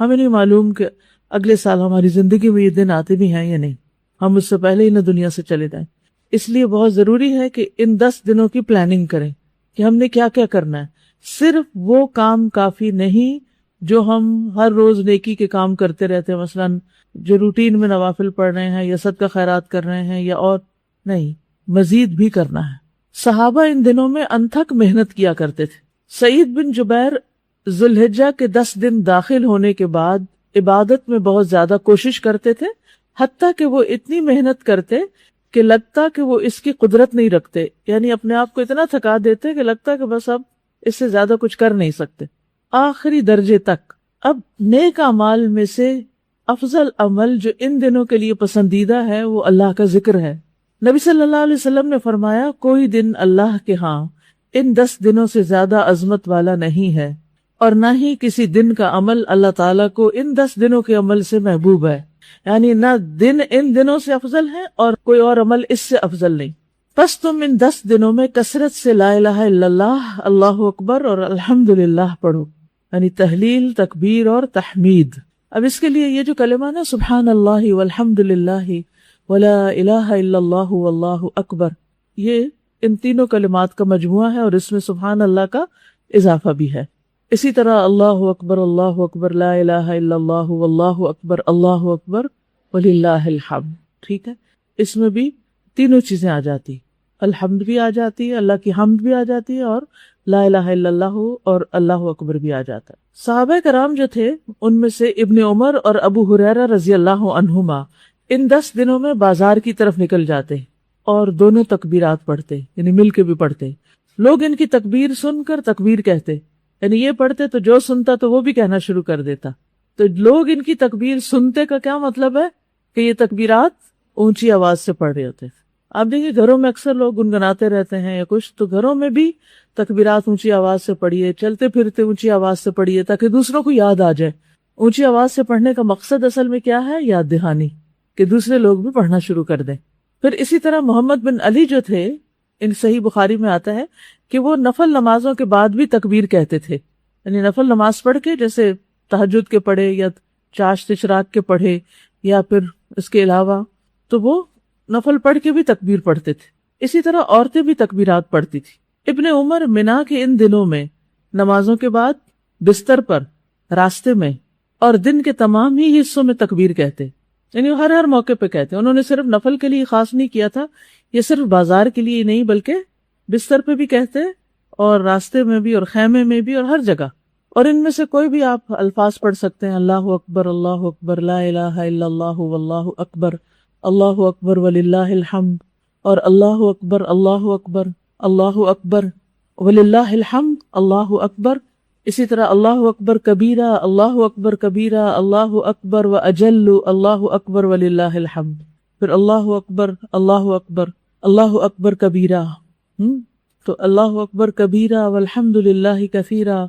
ہمیں نہیں معلوم کہ اگلے سال ہماری زندگی میں یہ دن آتے بھی ہیں یا نہیں، ہم اس سے پہلے ہی نہ دنیا سے چلے جائیں. اس لیے بہت ضروری ہے کہ ان 10 دنوں کی پلاننگ کریں کہ ہم نے کیا کیا کرنا ہے. صرف وہ کام کافی نہیں جو ہم ہر روز نیکی کے کام کرتے رہتے ہیں، مثلاً جو روٹین میں نوافل پڑھ رہے ہیں یا صدقہ خیرات کر رہے ہیں یا اور نہیں، مزید بھی کرنا ہے. صحابہ ان دنوں میں انتھک محنت کیا کرتے تھے. سعید بن جبیر ذوالحجہ کے 10 دن داخل ہونے کے بعد عبادت میں بہت زیادہ کوشش کرتے تھے، حتیٰ کہ وہ اتنی محنت کرتے کہ لگتا کہ وہ اس کی قدرت نہیں رکھتے، یعنی اپنے آپ کو اتنا تھکا دیتے کہ لگتا کہ بس اب اس سے زیادہ کچھ کر نہیں سکتے، آخری درجے تک. اب نیک اعمال میں سے افضل عمل جو ان دنوں کے لیے پسندیدہ ہے وہ اللہ کا ذکر ہے. نبی صلی اللہ علیہ وسلم نے فرمایا کوئی دن اللہ کے ہاں ان 10 دنوں سے زیادہ عظمت والا نہیں ہے، اور نہ ہی کسی دن کا عمل اللہ تعالیٰ کو ان 10 دنوں کے عمل سے محبوب ہے. یعنی نہ دن ان دنوں سے افضل ہے اور کوئی اور عمل اس سے افضل نہیں. پس تم ان 10 دنوں میں کثرت سے لا الہ الا اللہ، اللہ اکبر اور الحمدللہ پڑھو، یعنی تحلیل، تکبیر اور تحمید. اب اس کے لیے یہ جو کلمہ نا سبحان اللہ والحمدللہ ولا الہ الا اللہ واللہ اکبر، یہ ان تینوں کلمات کا مجموعہ ہے اور اس میں سبحان اللہ کا اضافہ بھی ہے. اسی طرح اللہ اکبر لا الہ الا اللہ واللہ اکبر وللہ الحمد. ٹھیک ہے، اس میں بھی تینوں چیزیں آ جاتی، الحمد بھی آ جاتی ہے، اللہ کی حمد بھی آ جاتی ہے، اور لا الہ الا اللہ اور اللہ اکبر بھی آ جاتا ہے. صحابہ کرام جو تھے ان میں سے ابن عمر اور ابو ہریرہ رضی اللہ عنہما ان 10 دنوں میں بازار کی طرف نکل جاتے اور دونوں تکبیرات پڑھتے، یعنی مل کے بھی پڑھتے. لوگ ان کی تکبیر سن کر تکبیر کہتے، یعنی یہ پڑھتے تو جو سنتا تو وہ بھی کہنا شروع کر دیتا. تو لوگ ان کی تکبیر سنتے کا کیا مطلب ہے کہ یہ تکبیرات اونچی آواز سے پڑھ رہے ہوتے. آپ دیکھیں گھروں میں اکثر لوگ گنگناتے رہتے ہیں یا کچھ، تو گھروں میں بھی تکبیرات اونچی آواز سے پڑھیے، چلتے پھرتے اونچی آواز سے پڑھیے تاکہ دوسروں کو یاد آ جائے. اونچی آواز سے پڑھنے کا مقصد اصل میں کیا ہے؟ یاد دہانی، کہ دوسرے لوگ بھی پڑھنا شروع کر دیں. پھر اسی طرح محمد بن علی جو تھے، ان صحیح بخاری میں آتا ہے کہ وہ نفل نمازوں کے بعد بھی تکبیر کہتے تھے. یعنی نفل نماز پڑھ کے، جیسے تہجد کے پڑھے یا چاشت اشراق کے پڑھے یا پھر اس کے علاوہ، تو وہ نفل پڑھ کے بھی تکبیر پڑھتے تھے. اسی طرح عورتیں بھی تکبیرات پڑھتی تھی. ابن عمر منا کے ان دنوں میں نمازوں کے بعد بستر پر، راستے میں اور دن کے تمام ہی حصوں میں تکبیر کہتے، یعنی ہر موقع پہ کہتے. انہوں نے صرف نفل کے لیے خاص نہیں کیا تھا، یہ صرف بازار کے لیے نہیں بلکہ بستر پہ بھی کہتے اور راستے میں بھی اور خیمے میں بھی اور ہر جگہ. اور ان میں سے کوئی بھی آپ الفاظ پڑھ سکتے ہیں، اللہ اکبر لا الہ الا اللہ واللہ اکبر وللہ الحمد، اور اللہ اکبر وللہ الحمد، اللہ اکبر. اسی طرح اللہ اکبر کبیرہ اللہ اکبر و اجل، اللہ اکبر وللہ الحمد. پھر اللہ اکبر کبیرہ، تو اللہ اکبر کبیرہ والحمد للہ کثیرہ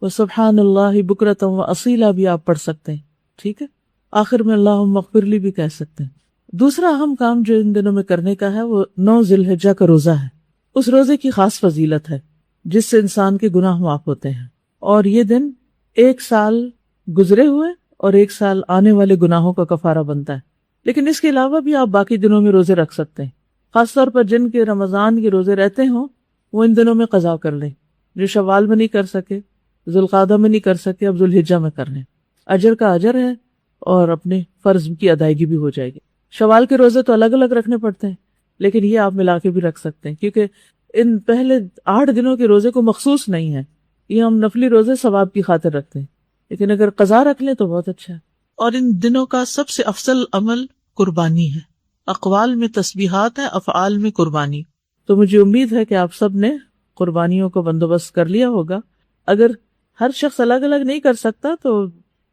وسبحان اللہ بکرۃ واصیلا بھی آپ پڑھ سکتے ہیں. ٹھیک ہے، آخر میں اللہم اغفر لی بھی کہہ سکتے ہیں. دوسرا اہم کام جو ان دنوں میں کرنے کا ہے وہ 9 ذی الحجہ کا روزہ ہے. اس روزے کی خاص فضیلت ہے جس سے انسان کے گناہ معاف ہوتے ہیں، اور یہ دن 1 سال گزرے ہوئے اور 1 سال آنے والے گناہوں کا کفارہ بنتا ہے. لیکن اس کے علاوہ بھی آپ باقی دنوں میں روزے رکھ سکتے ہیں، خاص طور پر جن کے رمضان کے روزے رہتے ہوں وہ ان دنوں میں قضا کر لیں. جو شوال میں نہیں کر سکے، ذوالقعدہ میں نہیں کر سکے، اب ذوالحجہ میں کر لیں. اجر کا اجر ہے اور اپنے فرض کی ادائیگی بھی ہو جائے گی. شوال کے روزے تو الگ الگ رکھنے پڑتے ہیں، لیکن یہ آپ ملا کے بھی رکھ سکتے ہیں، کیونکہ ان پہلے 8 دنوں کے روزے کو مخصوص نہیں ہے، یہ ہم نفلی روزے ثواب کی خاطر رکھتے ہیں، لیکن اگر قضا رکھ لیں تو بہت اچھا ہے. اور ان دنوں کا سب سے افضل عمل قربانی ہے. اقوال میں تسبیحات ہے، افعال میں قربانی. تو مجھے امید ہے کہ آپ سب نے قربانیوں کا بندوبست کر لیا ہوگا. اگر ہر شخص الگ الگ نہیں کر سکتا تو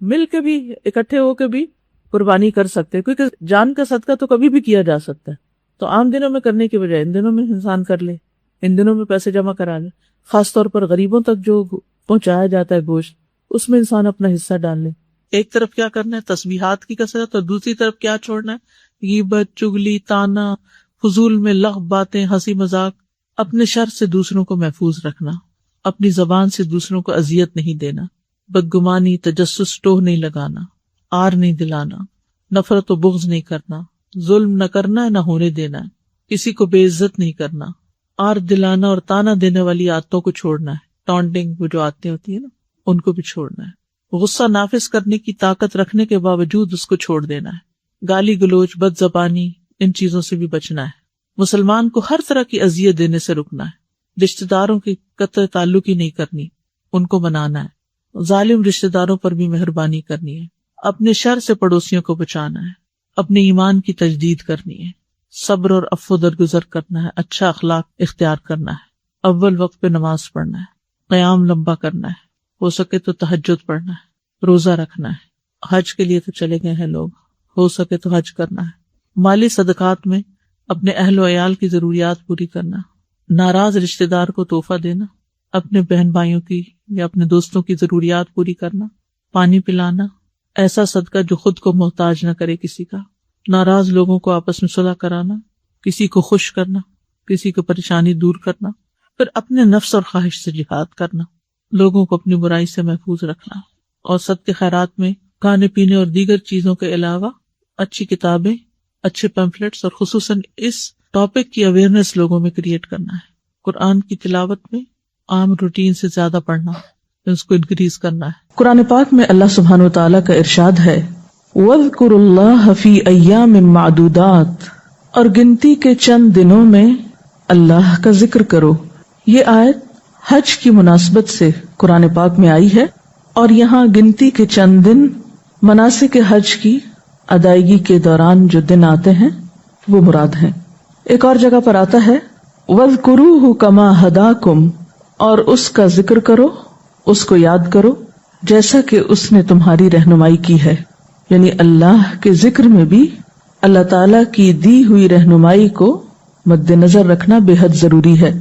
مل کے بھی، اکٹھے ہو کے بھی قربانی کر سکتے، کیونکہ جان کا صدقہ تو کبھی بھی کیا جا سکتا ہے. تو عام دنوں میں کرنے کی بجائے ان دنوں میں انسان کر لے، ان دنوں میں پیسے جمع کرا لے. خاص طور پر غریبوں تک جو پہنچایا جاتا ہے گوشت، اس میں انسان اپنا حصہ ڈال لے. ایک طرف کیا کرنا ہے؟ تسبیحات کی کثرت، اور دوسری طرف کیا چھوڑنا ہے؟ غیبت، چغلی، طعنہ، فضول میں لغو باتیں، ہنسی مذاق. اپنے شر سے دوسروں کو محفوظ رکھنا، اپنی زبان سے دوسروں کو اذیت نہیں دینا. بدگمانی تجسس ٹوہ نہیں لگانا، آر نہیں دلانا، نفرت و بغض نہیں کرنا، ظلم نہ کرنا نہ ہونے دینا، کسی کو بے عزت نہیں کرنا، آر دلانا اور تانا دینے والی عادتوں کو چھوڑنا ہے، ٹانٹنگ وہ جو عادتیں ہوتی ہیں نا ان کو بھی چھوڑنا ہے، غصہ نافذ کرنے کی طاقت رکھنے کے باوجود اس کو چھوڑ دینا ہے، گالی گلوچ، بد زبانی، ان چیزوں سے بھی بچنا ہے، مسلمان کو ہر طرح کی اذیت دینے سے رکنا ہے، رشتہ داروں کی قطع تعلق ہی نہیں کرنی، ان کو منانا ہے، ظالم رشتہ داروں پر بھی مہربانی کرنی ہے، اپنے شر سے پڑوسیوں کو بچانا ہے، اپنے ایمان کی تجدید کرنی ہے، صبر اور عفو درگزر کرنا ہے، اچھا اخلاق اختیار کرنا ہے، اول وقت پہ نماز پڑھنا ہے، قیام لمبا کرنا ہے، ہو سکے تو تہجد پڑھنا ہے، روزہ رکھنا ہے، حج کے لیے تو چلے گئے ہیں لوگ، ہو سکے تو حج کرنا ہے، مالی صدقات میں اپنے اہل و عیال کی ضروریات پوری کرنا، ناراض رشتہ دار کو تحفہ دینا، اپنے بہن بھائیوں کی یا اپنے دوستوں کی ضروریات پوری کرنا، پانی پلانا، ایسا صدقہ جو خود کو محتاج نہ کرے کسی کا، ناراض لوگوں کو آپس میں صلح کرانا، کسی کو خوش کرنا، کسی کو پریشانی دور کرنا، پھر اپنے نفس اور خواہش سے جہاد کرنا، لوگوں کو اپنی برائی سے محفوظ رکھنا، اور صدقے خیرات میں کھانے پینے اور دیگر چیزوں کے علاوہ اچھی کتابیں، اچھے پیمفلیٹس اور خصوصاً اس ٹاپک کی اویئرنیس لوگوں میں کریٹ کرنا ہے، قرآن کی تلاوت میں عام روٹین سے زیادہ پڑھنا، اس کو انکریز کرنا ہے۔ قرآن پاک میں اللہ سبحانہ و تعالیٰ کا ارشاد ہے وَاذْكُرُوا اللَّهَ فِي أَيَّامٍ مَّعْدُودَاتٍ، اور گنتی کے چند دنوں میں اللہ کا ذکر کرو۔ یہ آیت حج کی مناسبت سے قرآن پاک میں آئی ہے، اور یہاں گنتی کے چند دن مناسک حج کی ادائیگی کے دوران جو دن آتے ہیں وہ مراد ہیں۔ ایک اور جگہ پر آتا ہے وَاذْكُرُوهُ كَمَا هَدَاكُمْ، اور اس کا ذکر کرو، اس کو یاد کرو جیسا کہ اس نے تمہاری رہنمائی کی ہے، یعنی اللہ کے ذکر میں بھی اللہ تعالیٰ کی دی ہوئی رہنمائی کو مد نظر رکھنا بے حد ضروری ہے۔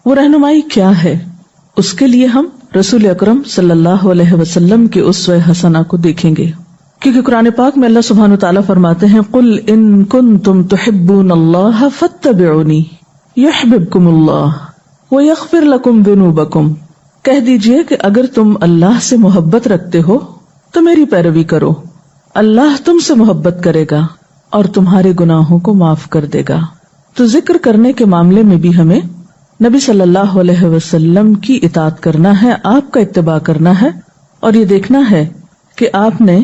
وہ رہنمائی کیا ہے؟ اس کے لیے ہم رسول اکرم صلی اللہ علیہ وسلم کے اسوہ حسنہ کو دیکھیں گے، کیونکہ قرآن پاک میں اللہ سبحانہ تعالیٰ فرماتے ہیں قُلْ إِن كُنتُمْ تُحِبُّونَ اللَّهَ فَاتَّبِعُونِي يُحْبِبْكُمُ اللَّهُ وَيَغْفِرْ لَكُمْ ذُنُوبَكُمْ، کہہ دیجئے کہ اگر تم اللہ سے محبت رکھتے ہو تو میری پیروی کرو، اللہ تم سے محبت کرے گا اور تمہارے گناہوں کو معاف کر دے گا۔ تو ذکر کرنے کے معاملے میں بھی ہمیں نبی صلی اللہ علیہ وسلم کی اطاعت کرنا ہے، آپ کا اتباع کرنا ہے، اور یہ دیکھنا ہے کہ آپ نے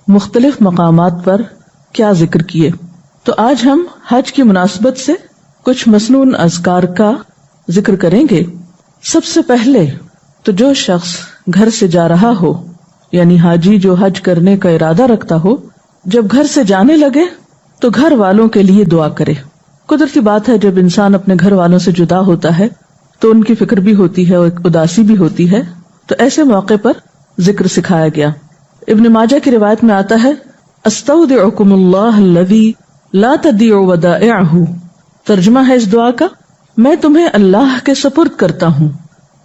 مختلف مقامات پر کیا ذکر کیے۔ تو آج ہم حج کی مناسبت سے کچھ مسنون اذکار کا ذکر کریں گے۔ سب سے پہلے تو جو شخص گھر سے جا رہا ہو، یعنی حاجی جو حج کرنے کا ارادہ رکھتا ہو، جب گھر سے جانے لگے تو گھر والوں کے لیے دعا کرے۔ قدرتی بات ہے جب انسان اپنے گھر والوں سے جدا ہوتا ہے تو ان کی فکر بھی ہوتی ہے اور اداسی بھی ہوتی ہے، تو ایسے موقع پر ذکر سکھایا گیا۔ ابن ماجہ کی روایت میں آتا ہے استودعکم اللہ الذی لا تضیع ودائعہ، ترجمہ ہے اس دعا کا میں تمہیں اللہ کے سپرد کرتا ہوں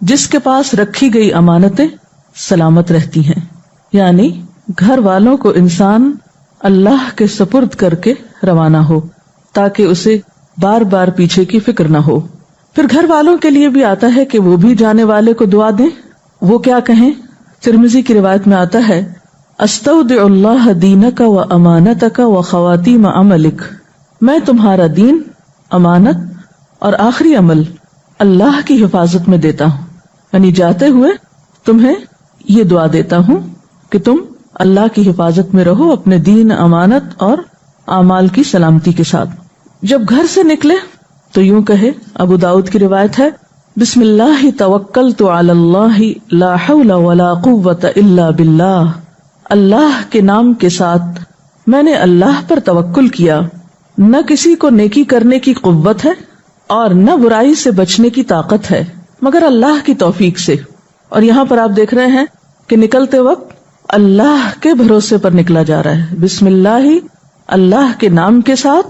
جس کے پاس رکھی گئی امانتیں سلامت رہتی ہیں، یعنی گھر والوں کو انسان اللہ کے سپرد کر کے روانہ ہو تاکہ اسے بار بار پیچھے کی فکر نہ ہو۔ پھر گھر والوں کے لیے بھی آتا ہے کہ وہ بھی جانے والے کو دعا دیں۔ وہ کیا کہیں؟ ترمذی کی روایت میں آتا ہے استودع اللہ دینک و امانتک و خواتیم عملک، میں تمہارا دین، امانت اور آخری عمل اللہ کی حفاظت میں دیتا ہوں، یعنی جاتے ہوئے تمہیں یہ دعا دیتا ہوں کہ تم اللہ کی حفاظت میں رہو اپنے دین، امانت اور اعمال کی سلامتی کے ساتھ۔ جب گھر سے نکلے تو یوں کہے، ابو داؤد کی روایت ہے بسم اللہ توکلت علی اللہ لا حول ولا قوت الا باللہ، اللہ کے نام کے ساتھ میں نے اللہ پر توکل کیا، نہ کسی کو نیکی کرنے کی قوت ہے اور نہ برائی سے بچنے کی طاقت ہے مگر اللہ کی توفیق سے۔ اور یہاں پر آپ دیکھ رہے ہیں کہ نکلتے وقت اللہ کے بھروسے پر نکلا جا رہا ہے، بسم اللہ، اللہ کے نام کے ساتھ،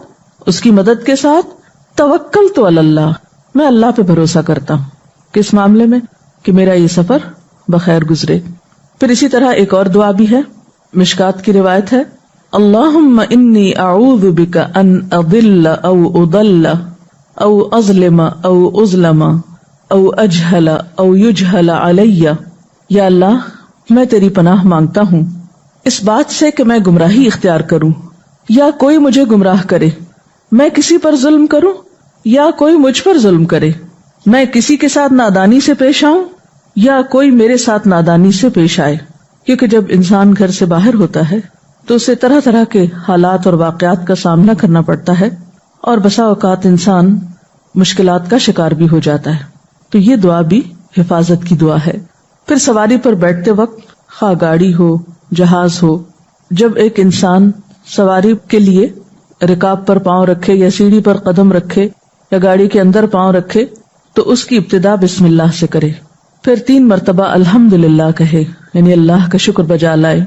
اس کی مدد کے ساتھ، توکلت علی اللہ، میں اللہ پہ بھروسہ کرتا ہوں کس معاملے میں کہ میرا یہ سفر بخیر گزرے۔ پھر اسی طرح ایک اور دعا بھی ہے، مشکات کی روایت ہے اللہم انی اعوذ بک ان اضل او اضل او اظلم او اظلم او اجہل او یجہل علی، یا اللہ میں تیری پناہ مانگتا ہوں اس بات سے کہ میں گمراہی اختیار کروں یا کوئی مجھے گمراہ کرے، میں کسی پر ظلم کروں یا کوئی مجھ پر ظلم کرے، میں کسی کے ساتھ نادانی سے پیش آؤں یا کوئی میرے ساتھ نادانی سے پیش آئے۔ کیونکہ جب انسان گھر سے باہر ہوتا ہے تو اسے طرح طرح کے حالات اور واقعات کا سامنا کرنا پڑتا ہے، اور بسا اوقات انسان مشکلات کا شکار بھی ہو جاتا ہے۔ تو یہ دعا بھی حفاظت کی دعا ہے۔ پھر سواری پر بیٹھتے وقت، خواہ گاڑی ہو جہاز ہو، جب ایک انسان سواری کے لیے رکاب پر پاؤں رکھے یا سیڑھی پر قدم رکھے یا گاڑی کے اندر پاؤں رکھے تو اس کی ابتدا بسم اللہ سے کرے، پھر 3 مرتبہ الحمدللہ کہے، یعنی اللہ کا شکر بجا لائے،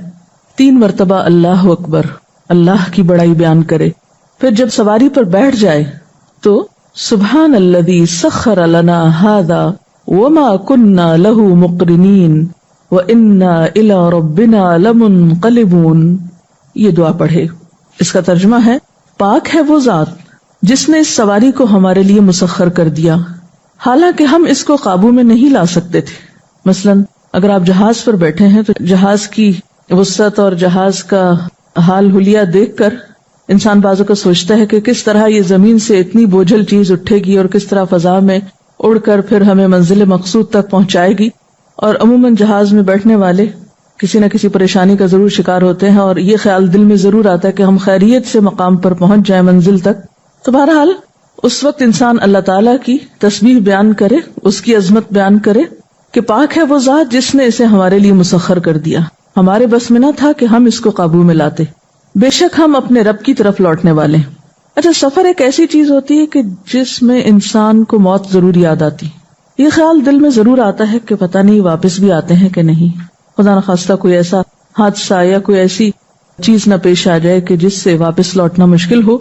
3 مرتبہ اللہ اکبر، اللہ کی بڑائی بیان کرے۔ پھر جب سواری پر بیٹھ جائے تو سبحان الذی سخر لنا ھذا وما كنا له مقرنین وإنا إلی ربنا لمنقلبون، یہ دعا پڑھے۔ اس کا ترجمہ ہے، پاک ہے وہ ذات جس نے اس سواری کو ہمارے لیے مسخر کر دیا، حالانکہ ہم اس کو قابو میں نہیں لا سکتے تھے۔ مثلا اگر آپ جہاز پر بیٹھے ہیں تو جہاز کی وسعت اور جہاز کا حال حلیہ دیکھ کر انسان بعضوں کو سوچتا ہے کہ کس طرح یہ زمین سے اتنی بوجھل چیز اٹھے گی اور کس طرح فضا میں اڑ کر پھر ہمیں منزل مقصود تک پہنچائے گی۔ اور عموماً جہاز میں بیٹھنے والے کسی نہ کسی پریشانی کا ضرور شکار ہوتے ہیں، اور یہ خیال دل میں ضرور آتا ہے کہ ہم خیریت سے مقام پر پہنچ جائیں، منزل تک۔ تو بہرحال اس وقت انسان اللہ تعالیٰ کی تسبیح بیان کرے، اس کی عظمت بیان کرے کہ پاک ہے وہ ذات جس نے اسے ہمارے لیے مسخر کر دیا، ہمارے بس میں نہ تھا کہ ہم اس کو قابو میں لاتے، بے شک ہم اپنے رب کی طرف لوٹنے والے ہیں۔ اچھا، سفر ایک ایسی چیز ہوتی ہے کہ جس میں انسان کو موت ضرور یاد آتی، یہ خیال دل میں ضرور آتا ہے کہ پتہ نہیں واپس بھی آتے ہیں کہ نہیں، خدا نخواستہ کوئی ایسا حادثہ یا کوئی ایسی چیز نہ پیش آ جائے کہ جس سے واپس لوٹنا مشکل ہو۔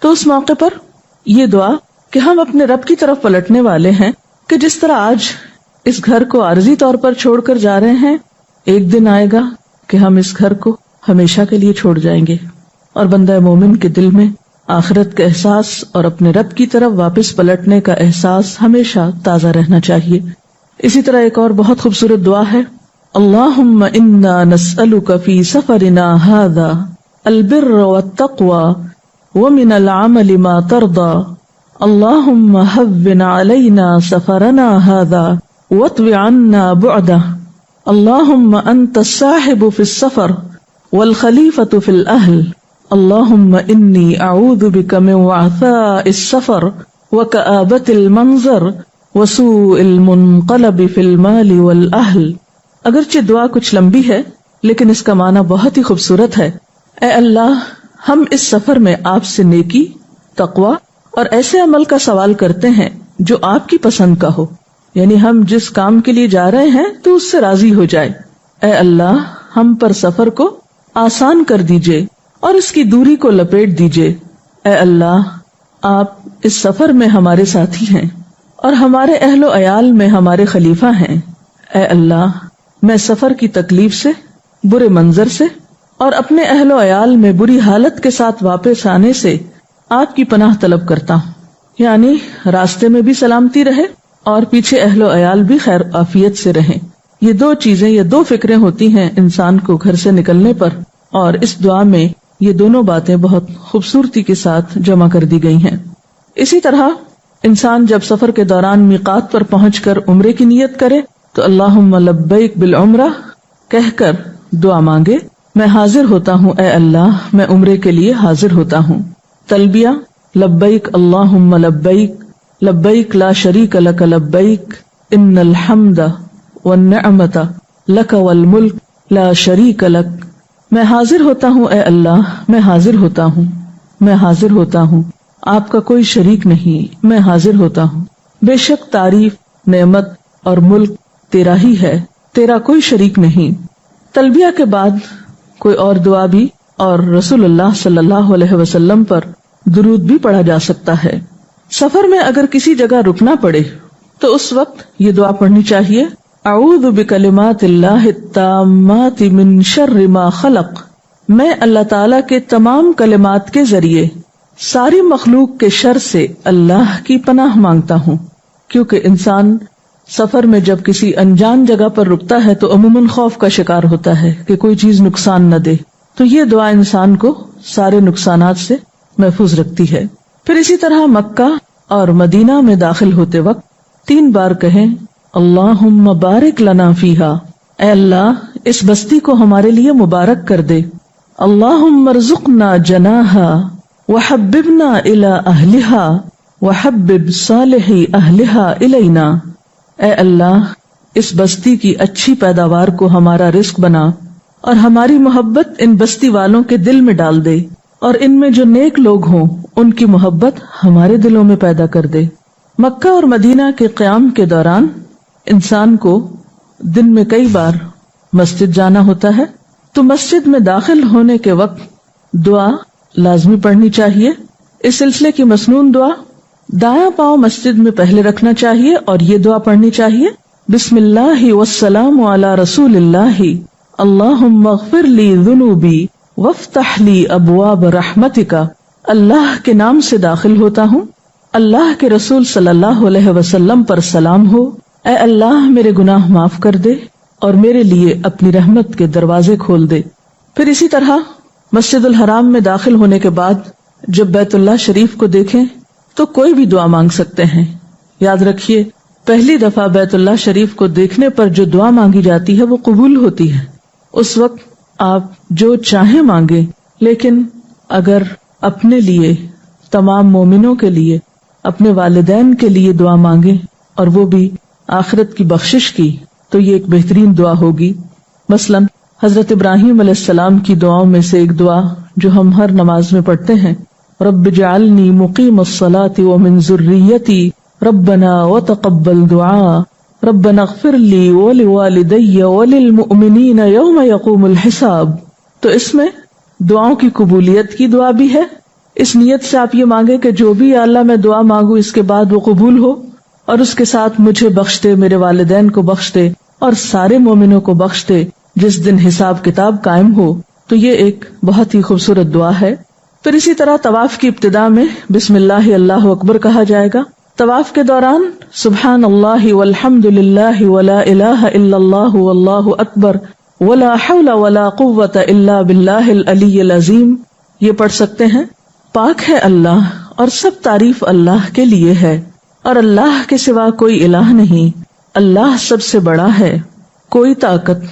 تو اس موقع پر یہ دعا کہ ہم اپنے رب کی طرف پلٹنے والے ہیں، کہ جس طرح آج اس گھر کو عارضی طور پر چھوڑ کر جا رہے ہیں، ایک دن آئے گا کہ ہم اس گھر کو ہمیشہ کے لیے چھوڑ جائیں گے، اور بندہ مومن کے دل میں آخرت کا احساس اور اپنے رب کی طرف واپس پلٹنے کا احساس ہمیشہ تازہ رہنا چاہیے۔ اسی طرح ایک اور بہت خوبصورت دعا ہے، اللہم انا نسألک فی سفرنا ھذا البر والتقوی ومن العمل ما ترضى اللہم ہون علینا سفرنا ھذا واطوی عنا بعدہ اللہم انت الصاحب فی السفر والخلیفۃ فی الاہل اللہم انی اعوذ بک من وعثاء السفر وکآبۃ المنظر وسوء المنقلب فی المال والاہل۔ اگرچہ دعا کچھ لمبی ہے لیکن اس کا معنی بہت ہی خوبصورت ہے۔ اے اللہ، ہم اس سفر میں آپ سے نیکی، تقوی اور ایسے عمل کا سوال کرتے ہیں جو آپ کی پسند کا ہو، یعنی ہم جس کام کے لیے جا رہے ہیں تو اس سے راضی ہو جائے۔ اے اللہ، ہم پر سفر کو آسان کر دیجئے اور اس کی دوری کو لپیٹ دیجئے۔ اے اللہ، آپ اس سفر میں ہمارے ساتھی ہیں اور ہمارے اہل و عیال میں ہمارے خلیفہ ہیں۔ اے اللہ، میں سفر کی تکلیف سے، برے منظر سے اور اپنے اہل و عیال میں بری حالت کے ساتھ واپس آنے سے آپ کی پناہ طلب کرتا ہوں، یعنی راستے میں بھی سلامتی رہے اور پیچھے اہل و عیال بھی خیر عافیت سے رہیں۔ یہ 2 چیزیں، یہ 2 فکریں ہوتی ہیں انسان کو گھر سے نکلنے پر، اور اس دعا میں یہ دونوں باتیں بہت خوبصورتی کے ساتھ جمع کر دی گئی ہیں۔ اسی طرح انسان جب سفر کے دوران میقات پر پہنچ کر عمرے کی نیت کرے تو اللہم لبیک بالعمرہ کہہ کر دعا مانگے، میں حاضر ہوتا ہوں اے اللہ، میں عمرے کے لیے حاضر ہوتا ہوں۔ تلبیہ، لبیک اللہم لبیک، لبیک لا شریک لک لبیک، ان الحمد والنعمت لک والملک لا شریک لک۔ میں حاضر ہوتا ہوں اے اللہ، میں حاضر ہوتا ہوں، میں حاضر ہوتا ہوں، آپ کا کوئی شریک نہیں، میں حاضر ہوتا ہوں۔ بے شک تعریف، نعمت اور ملک تیرا ہی ہے، تیرا کوئی شریک نہیں۔ تلبیہ کے بعد کوئی اور دعا بھی اور رسول اللہ صلی اللہ علیہ وسلم پر درود بھی پڑھا جا سکتا ہے۔ سفر میں اگر کسی جگہ رکنا پڑے تو اس وقت یہ دعا پڑھنی چاہیے، اعوذ بکلمات اللہ التامات من شر ما خلق، میں اللہ تعالیٰ کے تمام کلمات کے ذریعے ساری مخلوق کے شر سے اللہ کی پناہ مانگتا ہوں، کیونکہ انسان سفر میں جب کسی انجان جگہ پر رکتا ہے تو عموماً خوف کا شکار ہوتا ہے کہ کوئی چیز نقصان نہ دے، تو یہ دعا انسان کو سارے نقصانات سے محفوظ رکھتی ہے۔ پھر اسی طرح مکہ اور مدینہ میں داخل ہوتے وقت 3 بار کہیں اللہم بارک لنا فیہا، اے اللہ اس بستی کو ہمارے لیے مبارک کر دے۔ اللہم ارزقنا جناہا وحببنا الی اہلہا وحبب صالحی اہلہا الینا، اے اللہ اس بستی کی اچھی پیداوار کو ہمارا رزق بنا اور ہماری محبت ان بستی والوں کے دل میں ڈال دے، اور ان میں جو نیک لوگ ہوں ان کی محبت ہمارے دلوں میں پیدا کر دے۔ مکہ اور مدینہ کے قیام کے دوران انسان کو دن میں کئی بار مسجد جانا ہوتا ہے، تو مسجد میں داخل ہونے کے وقت دعا لازمی پڑھنی چاہیے۔ اس سلسلے کی مسنون دعا دایاں پاؤں مسجد میں پہلے رکھنا چاہیے اور یہ دعا پڑھنی چاہیے، بسم اللہ والسلام علی رسول اللہ، اللہم اغفر لی ذنوبی وافتح لی ابواب رحمتک، اللہ کے نام سے داخل ہوتا ہوں، اللہ کے رسول صلی اللہ علیہ وسلم پر سلام ہو، اے اللہ میرے گناہ معاف کر دے اور میرے لیے اپنی رحمت کے دروازے کھول دے۔ پھر اسی طرح مسجد الحرام میں داخل ہونے کے بعد جب بیت اللہ شریف کو دیکھیں تو کوئی بھی دعا مانگ سکتے ہیں۔ یاد رکھیے پہلی دفعہ بیت اللہ شریف کو دیکھنے پر جو دعا مانگی جاتی ہے وہ قبول ہوتی ہے، اس وقت آپ جو چاہیں مانگیں، لیکن اگر اپنے لیے، تمام مومنوں کے لیے، اپنے والدین کے لیے دعا مانگیں اور وہ بھی آخرت کی بخشش کی تو یہ ایک بہترین دعا ہوگی۔ مثلا حضرت ابراہیم علیہ السلام کی دعاؤں میں سے ایک دعا جو ہم ہر نماز میں پڑھتے ہیں، رب اجعلنی مقیم الصلاۃ ومن ذریتی ربنا وتقبل دعاء ربنا اغفر لی ولوالدی وللمؤمنین یوم یقوم الحساب۔ تو اس میں دعاؤں کی قبولیت کی دعا بھی ہے، اس نیت سے آپ یہ مانگے کہ جو بھی یا اللہ میں دعا مانگوں اس کے بعد وہ قبول ہو، اور اس کے ساتھ مجھے بخش دے، میرے والدین کو بخش دے اور سارے مومنوں کو بخش دے جس دن حساب کتاب قائم ہو۔ تو یہ ایک بہت ہی خوبصورت دعا ہے۔ پھر اسی طرح طواف کی ابتدا میں بسم اللہ اللہ اکبر کہا جائے گا۔ طواف کے دوران سبحان اللہ والحمد للہ ولا الہ الا اللہ واللہ اکبر ولا حول ولا قوت الا باللہ العلی العظیم یہ پڑھ سکتے ہیں۔ پاک ہے اللہ اور سب تعریف اللہ کے لیے ہے، اور اللہ کے سوا کوئی الہ نہیں، اللہ سب سے بڑا ہے، کوئی طاقت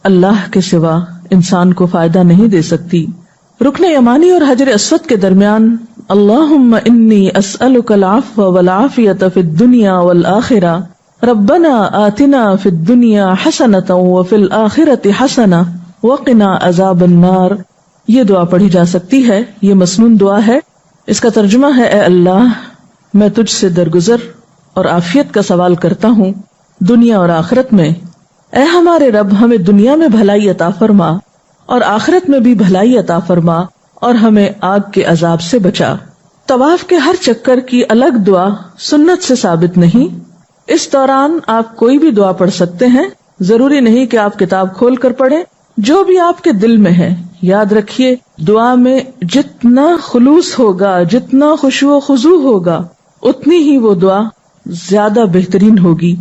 اللہ کے سوا انسان کو فائدہ نہیں دے سکتی۔ رکن یمانی اور حجر اسود کے درمیان اللہم انی اسألک العفو والعافیۃ فی الدنیا والآخرہ ربنا آتنا فی الدنیا حسنۃ وفی الآخرۃ حسنہ وقنا عذاب النار، یہ دعا پڑھی جا سکتی ہے، یہ مسنون دعا ہے۔ اس کا ترجمہ ہے اے اللہ میں تجھ سے درگزر اور عافیت کا سوال کرتا ہوں دنیا اور آخرت میں، اے ہمارے رب ہمیں دنیا میں بھلائی عطا فرما اور آخرت میں بھی بھلائی عطا فرما اور ہمیں آگ کے عذاب سے بچا۔ طواف کے ہر چکر کی الگ دعا سنت سے ثابت نہیں، اس دوران آپ کوئی بھی دعا پڑھ سکتے ہیں، ضروری نہیں کہ آپ کتاب کھول کر پڑھیں، جو بھی آپ کے دل میں ہے۔ یاد رکھیے دعا میں جتنا خلوص ہوگا، جتنا خشوع و خضوع ہوگا، اتنی ہی وہ دعا زیادہ بہترین ہوگی،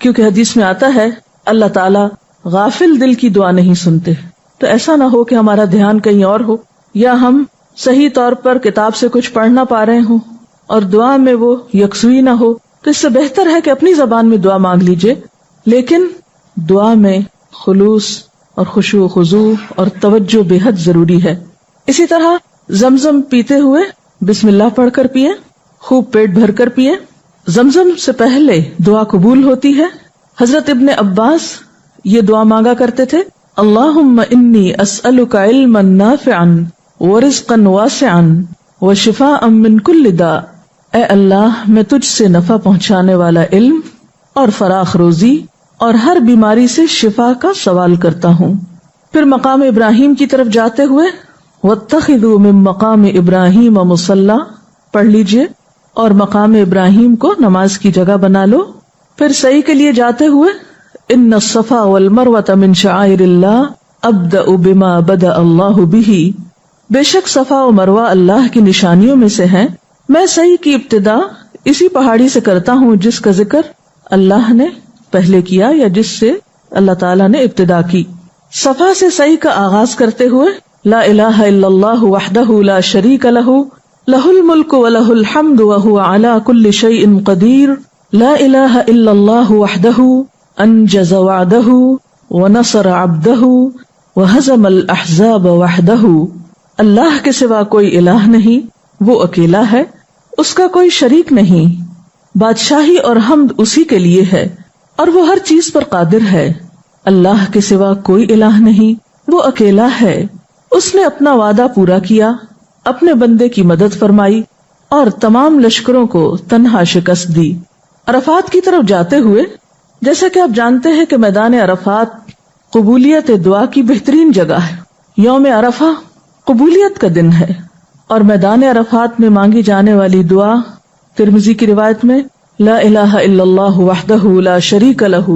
کیونکہ حدیث میں آتا ہے اللہ تعالیٰ غافل دل کی دعا نہیں سنتے۔ تو ایسا نہ ہو کہ ہمارا دھیان کہیں اور ہو، یا ہم صحیح طور پر کتاب سے کچھ پڑھ نہ پا رہے ہوں اور دعا میں وہ یکسوئی نہ ہو، تو اس سے بہتر ہے کہ اپنی زبان میں دعا مانگ لیجئے، لیکن دعا میں خلوص اور خشوع و خضوع اور توجہ بے حد ضروری ہے۔ اسی طرح زمزم پیتے ہوئے بسم اللہ پڑھ کر پیئے، خوب پیٹ بھر کر پیئے۔ زمزم سے پہلے دعا قبول ہوتی ہے۔ حضرت ابن عباس یہ دعا مانگا کرتے تھے، اللہم انی اسألک علما نافعا ورزقا واسعا وشفاء من کل داء، اے اللہ میں تجھ سے نفع پہنچانے والا علم اور فراخ روزی اور ہر بیماری سے شفا کا سوال کرتا ہوں۔ پھر مقام ابراہیم کی طرف جاتے ہوئے واتخذوا من مقام ابراہیم مصلی پڑھ لیجئے اور مقام ابراہیم کو نماز کی جگہ بنا لو۔ پھر سعی کے لیے جاتے ہوئے ان الصفا والمروۃ من شعائر اللہ ابدأ بما بدأ اللہ بہ، بے شک صفا و مروہ اللہ کی نشانیوں میں سے ہیں، میں سعی کی ابتدا اسی پہاڑی سے کرتا ہوں جس کا ذکر اللہ نے پہلے کیا یا جس سے اللہ تعالیٰ نے ابتدا کی. صفا سے صحیح کا آغاز کرتے ہوئے لا الہ الا اللہ وحدہ لا شریک لہ لہ الملک ولہ الحمد وہو علی کل شیء قدیر لا الہ الا اللہ وحدہ انجز وعدہ ونصر عبدہ وہزم الاحزاب وحدہ. اللہ کے سوا کوئی الہ نہیں، وہ اکیلا ہے، اس کا کوئی شریک نہیں، بادشاہی اور حمد اسی کے لیے ہے اور وہ ہر چیز پر قادر ہے. اللہ کے سوا کوئی الہ نہیں، وہ اکیلا ہے. اس نے اپنا وعدہ پورا کیا، اپنے بندے کی مدد فرمائی اور تمام لشکروں کو تنہا شکست دی. عرفات کی طرف جاتے ہوئے، جیسا کہ آپ جانتے ہیں کہ میدان عرفات قبولیت دعا کی بہترین جگہ ہے. یوم عرفہ قبولیت کا دن ہے اور میدان عرفات میں مانگی جانے والی دعا ترمذی کی روایت میں لا الہ الا اللہ وحدہ لا شریک لہ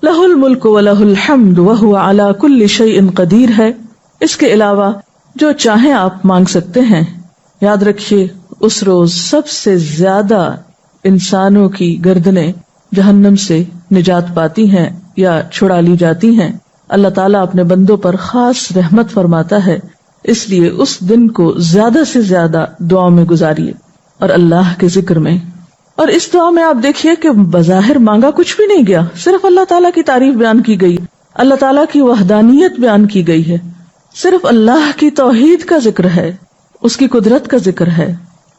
لہ الملک ولہ الحمد وہو علی کل شیء قدیر ہے. اس کے علاوہ جو چاہیں آپ مانگ سکتے ہیں. یاد رکھیے اس روز سب سے زیادہ انسانوں کی گردنیں جہنم سے نجات پاتی ہیں یا چھڑا لی جاتی ہیں. اللہ تعالیٰ اپنے بندوں پر خاص رحمت فرماتا ہے، اس لیے اس دن کو زیادہ سے زیادہ دعاؤں میں گزاریے اور اللہ کے ذکر میں. اور اس دعا میں آپ دیکھیے کہ بظاہر مانگا کچھ بھی نہیں گیا، صرف اللہ تعالیٰ کی تعریف بیان کی گئی، اللہ تعالیٰ کی وحدانیت بیان کی گئی ہے، صرف اللہ کی توحید کا ذکر ہے، اس کی قدرت کا ذکر ہے،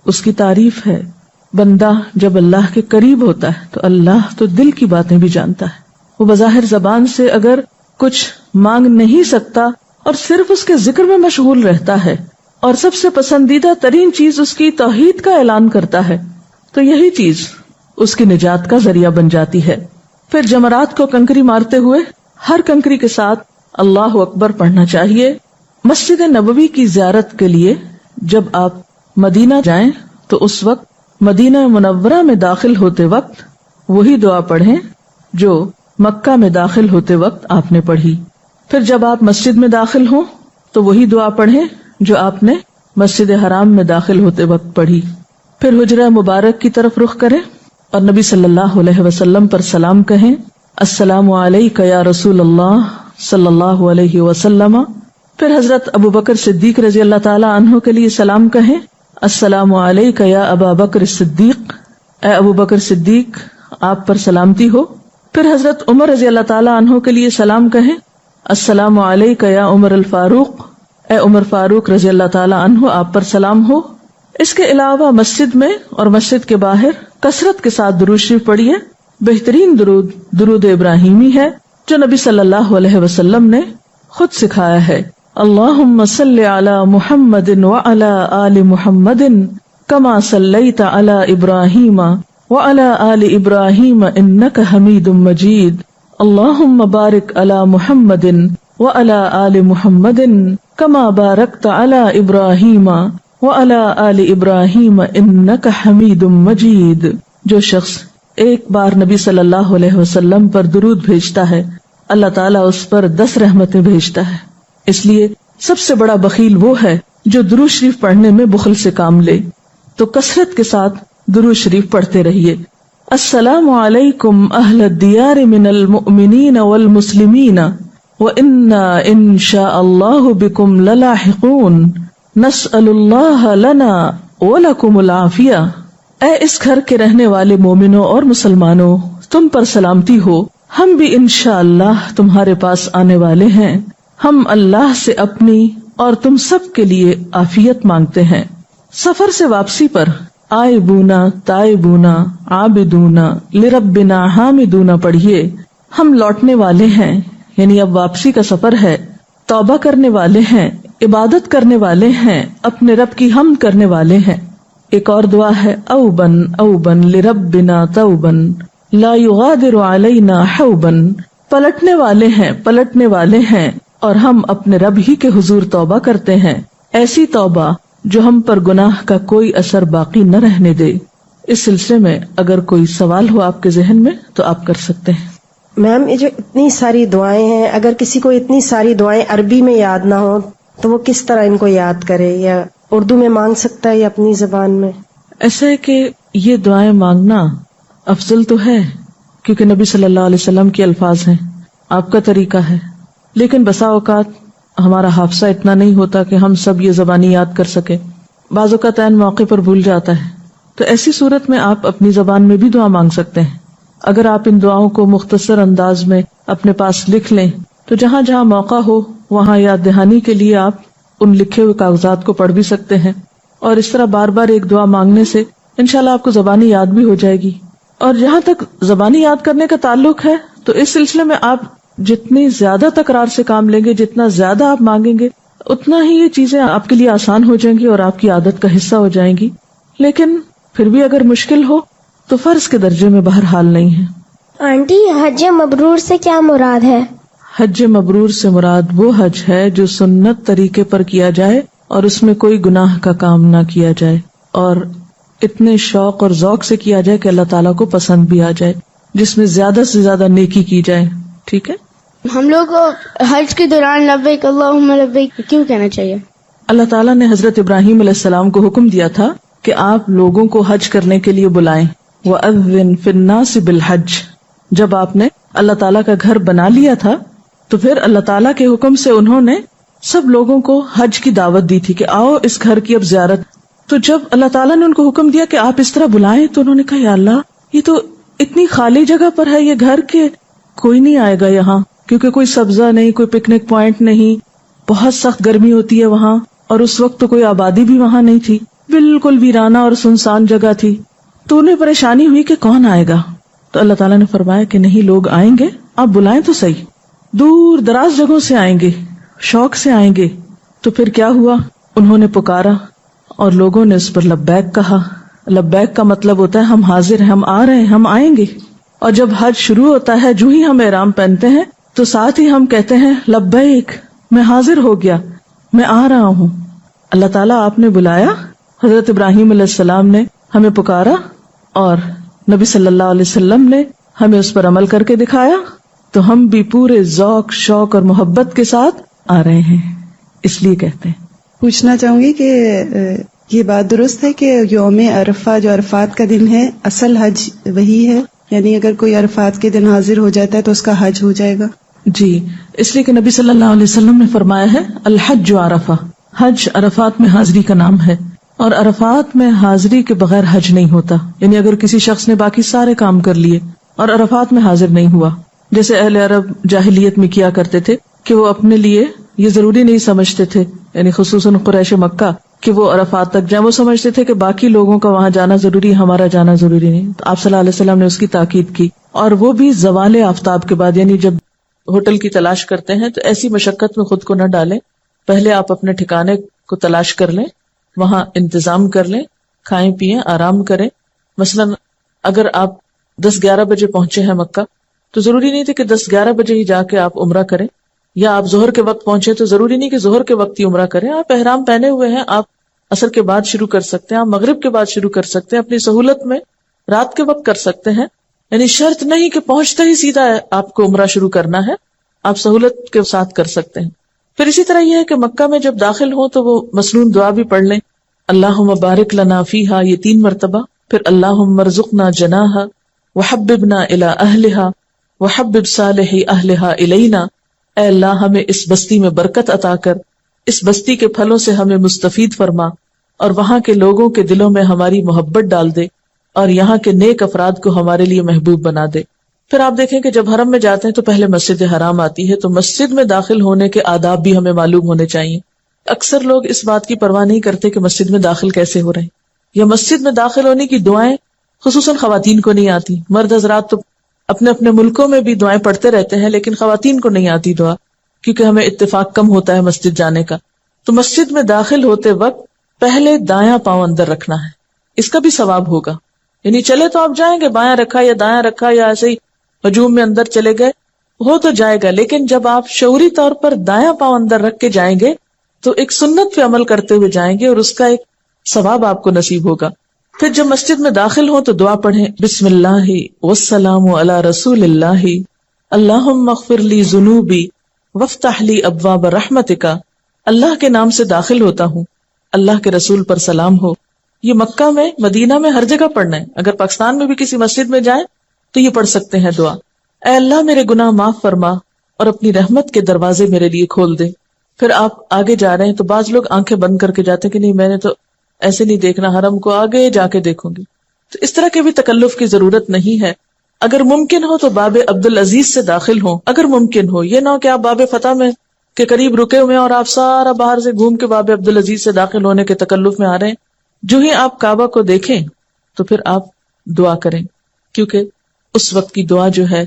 اس کی تعریف ہے. بندہ جب اللہ کے قریب ہوتا ہے تو اللہ تو دل کی باتیں بھی جانتا ہے. وہ بظاہر زبان سے اگر کچھ مانگ نہیں سکتا اور صرف اس کے ذکر میں مشغول رہتا ہے اور سب سے پسندیدہ ترین چیز اس کی توحید کا اعلان کرتا ہے تو یہی چیز اس کی نجات کا ذریعہ بن جاتی ہے. پھر جمرات کو کنکری مارتے ہوئے ہر کنکری کے ساتھ اللہ اکبر پڑھنا چاہیے. مسجد نبوی کی زیارت کے لیے جب آپ مدینہ جائیں تو اس وقت مدینہ منورہ میں داخل ہوتے وقت وہی دعا پڑھیں جو مکہ میں داخل ہوتے وقت آپ نے پڑھی. پھر جب آپ مسجد میں داخل ہوں تو وہی دعا پڑھیں جو آپ نے مسجد حرام میں داخل ہوتے وقت پڑھی. پھر حجرہ مبارک کی طرف رخ کریں اور نبی صلی اللہ علیہ وسلم پر سلام کہیں، السلام علیک یا رسول اللہ صلی اللہ علیہ وسلم. پھر حضرت ابو بکر صدیق رضی اللہ تعالی عنہ کے لیے سلام کہیں، السلام علیک یا ابا بکر صدیق، اے ابو بکر صدیق آپ پر سلامتی ہو. پھر حضرت عمر رضی اللہ تعالی عنہ کے لیے سلام کہیں، السلام علیک یا عمر الفاروق، اے عمر فاروق رضی اللہ تعالی عنہ آپ پر سلام ہو. اس کے علاوہ مسجد میں اور مسجد کے باہر کثرت کے ساتھ درود شریف پڑھیے. بہترین درود درود ابراہیمی ہے جو نبی صلی اللہ علیہ وسلم نے خود سکھایا ہے. اللہم صلی علی محمد وعلی آل محمد کما صلیت علی ابراہیم وعلی آل ابراہیم انک حمید مجید. اللہم بارک علی محمد وعلی آل محمد کما بارکت علی ابراہیم وعلی آل ابراہیم انک حمید مجید. جو شخص ایک بار نبی صلی اللہ علیہ وسلم پر درود بھیجتا ہے اللہ تعالیٰ اس پر 10 رحمتیں بھیجتا ہے. اس لیے سب سے بڑا بخیل وہ ہے جو درود شریف پڑھنے میں بخل سے کام لے. تو کثرت کے ساتھ درود شریف پڑھتے رہیے. السلام علیکم اہل الدیار من المؤمنین والمسلمین وإنا ان شاء اللہ بکم للاحقون نسأل اللہ لنا ولکم العافیہ. اے اس گھر کے رہنے والے مومنوں اور مسلمانوں، تم پر سلامتی ہو، ہم بھی انشاءاللہ تمہارے پاس آنے والے ہیں. ہم اللہ سے اپنی اور تم سب کے لیے عافیت مانگتے ہیں. سفر سے واپسی پر آئبونا تائبونا عابدونا لربنا حامدونا پڑھیے. ہم لوٹنے والے ہیں، یعنی اب واپسی کا سفر ہے، توبہ کرنے والے ہیں، عبادت کرنے والے ہیں، اپنے رب کی حمد کرنے والے ہیں. ایک اور دعا ہے اوبن اوبن لربنا توبن لا یغادر علینا حوبن. پلٹنے والے ہیں، پلٹنے والے ہیں اور ہم اپنے رب ہی کے حضور توبہ کرتے ہیں، ایسی توبہ جو ہم پر گناہ کا کوئی اثر باقی نہ رہنے دے. اس سلسلے میں اگر کوئی سوال ہو آپ کے ذہن میں تو آپ کر سکتے ہیں. میم یہ جو اتنی ساری دعائیں ہیں، اگر کسی کو اتنی ساری دعائیں عربی میں یاد نہ ہو تو وہ کس طرح ان کو یاد کرے، یا اردو میں مانگ سکتا ہے یا اپنی زبان میں؟ ایسا ہے کہ یہ دعائیں مانگنا افضل تو ہے، کیونکہ نبی صلی اللہ علیہ وسلم کے الفاظ ہیں، آپ کا طریقہ ہے. لیکن بسا اوقات ہمارا حافظہ اتنا نہیں ہوتا کہ ہم سب یہ زبانی یاد کر سکیں. بعض اوقات عین موقع پر بھول جاتا ہے. تو ایسی صورت میں آپ اپنی زبان میں بھی دعا مانگ سکتے ہیں. اگر آپ ان دعاؤں کو مختصر انداز میں اپنے پاس لکھ لیں تو جہاں جہاں موقع ہو وہاں یاد دہانی کے لیے آپ ان لکھے ہوئے کاغذات کو پڑھ بھی سکتے ہیں. اور اس طرح بار بار ایک دعا مانگنے سے انشاءاللہ آپ کو زبانی یاد بھی ہو جائے گی. اور جہاں تک زبانی یاد کرنے کا تعلق ہے تو اس سلسلے میں آپ جتنی زیادہ تکرار سے کام لیں گے، جتنا زیادہ آپ مانگیں گے، اتنا ہی یہ چیزیں آپ کے لیے آسان ہو جائیں گی اور آپ کی عادت کا حصہ ہو جائیں گی. لیکن پھر بھی اگر مشکل ہو تو فرض کے درجے میں بہرحال نہیں ہے. آنٹی، حج مبرور سے کیا مراد ہے؟ حج مبرور سے مراد وہ حج ہے جو سنت طریقے پر کیا جائے اور اس میں کوئی گناہ کا کام نہ کیا جائے اور اتنے شوق اور ذوق سے کیا جائے کہ اللہ تعالیٰ کو پسند بھی آ جائے، جس میں زیادہ سے زیادہ نیکی کی جائے. ٹھیک ہے. ہم لوگ کو حج کے دوران لبیک اللہم لبیک کیوں کہنا چاہیے؟ اللہ تعالیٰ نے حضرت ابراہیم علیہ السلام کو حکم دیا تھا کہ آپ لوگوں کو حج کرنے کے لیے بلائیں. وَأَذِّن فِي النَّاسِ بِالْحَجِّ. جب آپ نے اللہ تعالیٰ کا گھر بنا لیا تھا تو پھر اللہ تعالیٰ کے حکم سے انہوں نے سب لوگوں کو حج کی دعوت دی تھی کہ آؤ اس گھر کی اب زیارت. تو جب اللہ تعالیٰ نے ان کو حکم دیا کہ آپ اس طرح بلائیں تو انہوں نے کہا یا اللہ، یہ تو اتنی خالی جگہ پر ہے یہ گھر کہ کوئی نہیں آئے گا یہاں، کیونکہ کوئی سبزہ نہیں، کوئی پکنک پوائنٹ نہیں، بہت سخت گرمی ہوتی ہے وہاں، اور اس وقت تو کوئی آبادی بھی وہاں نہیں تھی، بالکل ویرانہ اور سنسان جگہ تھی. تو انہیں پریشانی ہوئی کہ کون آئے گا. تو اللہ تعالیٰ نے فرمایا کہ نہیں، لوگ آئیں گے، آپ بلائیں تو صحیح. دور دراز جگہوں سے آئیں گے، شوق سے آئیں گے. تو پھر کیا ہوا؟ انہوں نے پکارا اور لوگوں نے اس پر لبیک کہا. لبیک کا مطلب ہوتا ہے ہم حاضر ہیں، ہم آ رہے ہیں، ہم آئیں گے. اور جب حج شروع ہوتا ہے، جو ہی ہم احرام پہنتے ہیں تو ساتھ ہی ہم کہتے ہیں لبیک، میں حاضر ہو گیا، میں آ رہا ہوں. اللہ تعالیٰ آپ نے بلایا، حضرت ابراہیم علیہ السلام نے ہمیں پکارا اور نبی صلی اللہ علیہ وسلم نے ہمیں اس پر عمل کر کے دکھایا، تو ہم بھی پورے ذوق، شوق اور محبت کے ساتھ آ رہے ہیں. اس لیے کہتے ہیں. پوچھنا چاہوں گی کہ یہ بات درست ہے کہ یوم عرفہ جو عرفات کا دن ہے اصل حج وہی ہے، یعنی اگر کوئی عرفات کے دن حاضر ہو جاتا ہے تو اس کا حج ہو جائے گا؟ جی، اس لیے کہ نبی صلی اللہ علیہ وسلم نے فرمایا ہے الحج عرفہ، حج عرفات میں حاضری کا نام ہے. اور عرفات میں حاضری کے بغیر حج نہیں ہوتا. یعنی اگر کسی شخص نے باقی سارے کام کر لیے اور عرفات میں حاضر نہیں ہوا، جیسے اہل عرب جاہلیت میں کیا کرتے تھے کہ وہ اپنے لیے یہ ضروری نہیں سمجھتے تھے، یعنی خصوصاً قریش مکہ، کہ وہ عرفات تک جائیں. وہ سمجھتے تھے کہ باقی لوگوں کا وہاں جانا ضروری، ہمارا جانا ضروری نہیں. تو آپ صلی اللہ علیہ وسلم نے اس کی تاکید کی، اور وہ بھی زوال آفتاب کے بعد. یعنی جب ہوٹل کی تلاش کرتے ہیں تو ایسی مشقت میں خود کو نہ ڈالیں، پہلے آپ اپنے ٹھکانے کو تلاش کر لیں، وہاں انتظام کر لیں، کھائیں پیئیں، آرام کریں. مثلا اگر آپ 10-11 بجے پہنچے ہیں مکہ تو ضروری نہیں تھے کہ 10-11 بجے ہی جا کے آپ عمرہ کریں، یا آپ ظہر کے وقت پہنچے تو ضروری نہیں کہ ظہر کے وقت ہی عمرہ کریں. آپ احرام پہنے ہوئے ہیں، آپ عصر کے بعد شروع کر سکتے ہیں، آپ مغرب کے بعد شروع کر سکتے ہیں، اپنی سہولت میں رات کے وقت کر سکتے ہیں. یعنی شرط نہیں کہ پہنچتے ہی سیدھا آپ کو عمرہ شروع کرنا ہے، آپ سہولت کے ساتھ کر سکتے ہیں. پھر اسی طرح یہ ہے کہ مکہ میں جب داخل ہوں تو وہ مسنون دعا بھی پڑھ لیں، اللہم بارک لنا فیہا، یہ 3 مرتبہ. پھر اللہم ارزقنا جناہا وحببنا الی اہلہا وحبب صالحی اہلہا الینا. اے اللہ، ہمیں اس بستی میں برکت عطا کر، اس بستی کے پھلوں سے ہمیں مستفید فرما، اور وہاں کے لوگوں کے دلوں میں ہماری محبت ڈال دے، اور یہاں کے نیک افراد کو ہمارے لیے محبوب بنا دے. پھر آپ دیکھیں کہ جب حرم میں جاتے ہیں تو پہلے مسجد حرام آتی ہے، تو مسجد میں داخل ہونے کے آداب بھی ہمیں معلوم ہونے چاہیے. اکثر لوگ اس بات کی پرواہ نہیں کرتے کہ مسجد میں داخل کیسے ہو رہے ہیں، یا مسجد میں داخل ہونے کی دعائیں خصوصاً خواتین کو نہیں آتی. مرد حضرات تو اپنے اپنے ملکوں میں بھی دعائیں پڑھتے رہتے ہیں، لیکن خواتین کو نہیں آتی دعا، کیونکہ ہمیں اتفاق کم ہوتا ہے مسجد جانے کا. تو مسجد میں داخل ہوتے وقت پہلے دایاں پاؤں اندر رکھنا ہے، اس کا بھی ثواب ہوگا. یعنی چلے تو آپ جائیں گے، بایاں رکھا یا دایاں رکھا یا ایسے ہی ہجوم میں اندر چلے گئے، ہو تو جائے گا. لیکن جب آپ شعوری طور پر دایاں پاؤں اندر رکھ کے جائیں گے تو ایک سنت پہ عمل کرتے ہوئے جائیں گے، اور اس کا ایک ثواب آپ کو نصیب ہوگا. پھر جب مسجد میں داخل ہوں تو دعا پڑھیں، بسم اللہ والسلام علی رسول اللہ، اللہم اغفر لی ذنوبی وافتح لی ابواب رحمتک. اللہ کے نام سے داخل ہوتا ہوں، اللہ کے رسول پر سلام ہو. یہ مکہ میں، مدینہ میں ہر جگہ پڑھنا ہے. اگر پاکستان میں بھی کسی مسجد میں جائیں تو یہ پڑھ سکتے ہیں دعا، اے اللہ میرے گناہ معاف فرما اور اپنی رحمت کے دروازے میرے لیے کھول دے. پھر آپ آگے جا رہے ہیں تو بعض لوگ آنکھیں بند کر کے جاتے ہیں کہ نہیں میں نے تو ایسے نہیں دیکھنا، حرم کو آگے جا کے دیکھوں گی. تو اس طرح کے بھی تکلف کی ضرورت نہیں ہے. اگر ممکن ہو تو باب عبدالعزیز سے داخل ہوں، اگر ممکن ہو. یہ نہ ہو کہ آپ باب فتح میں کے قریب رکے ہوئے ہیں اور آپ سارا باہر سے گھوم کے باب عبدالعزیز سے داخل ہونے کے تکلف میں آ رہے ہیں. جو ہی آپ کعبہ کو دیکھیں تو پھر آپ دعا کریں، کیونکہ اس وقت کی دعا جو ہے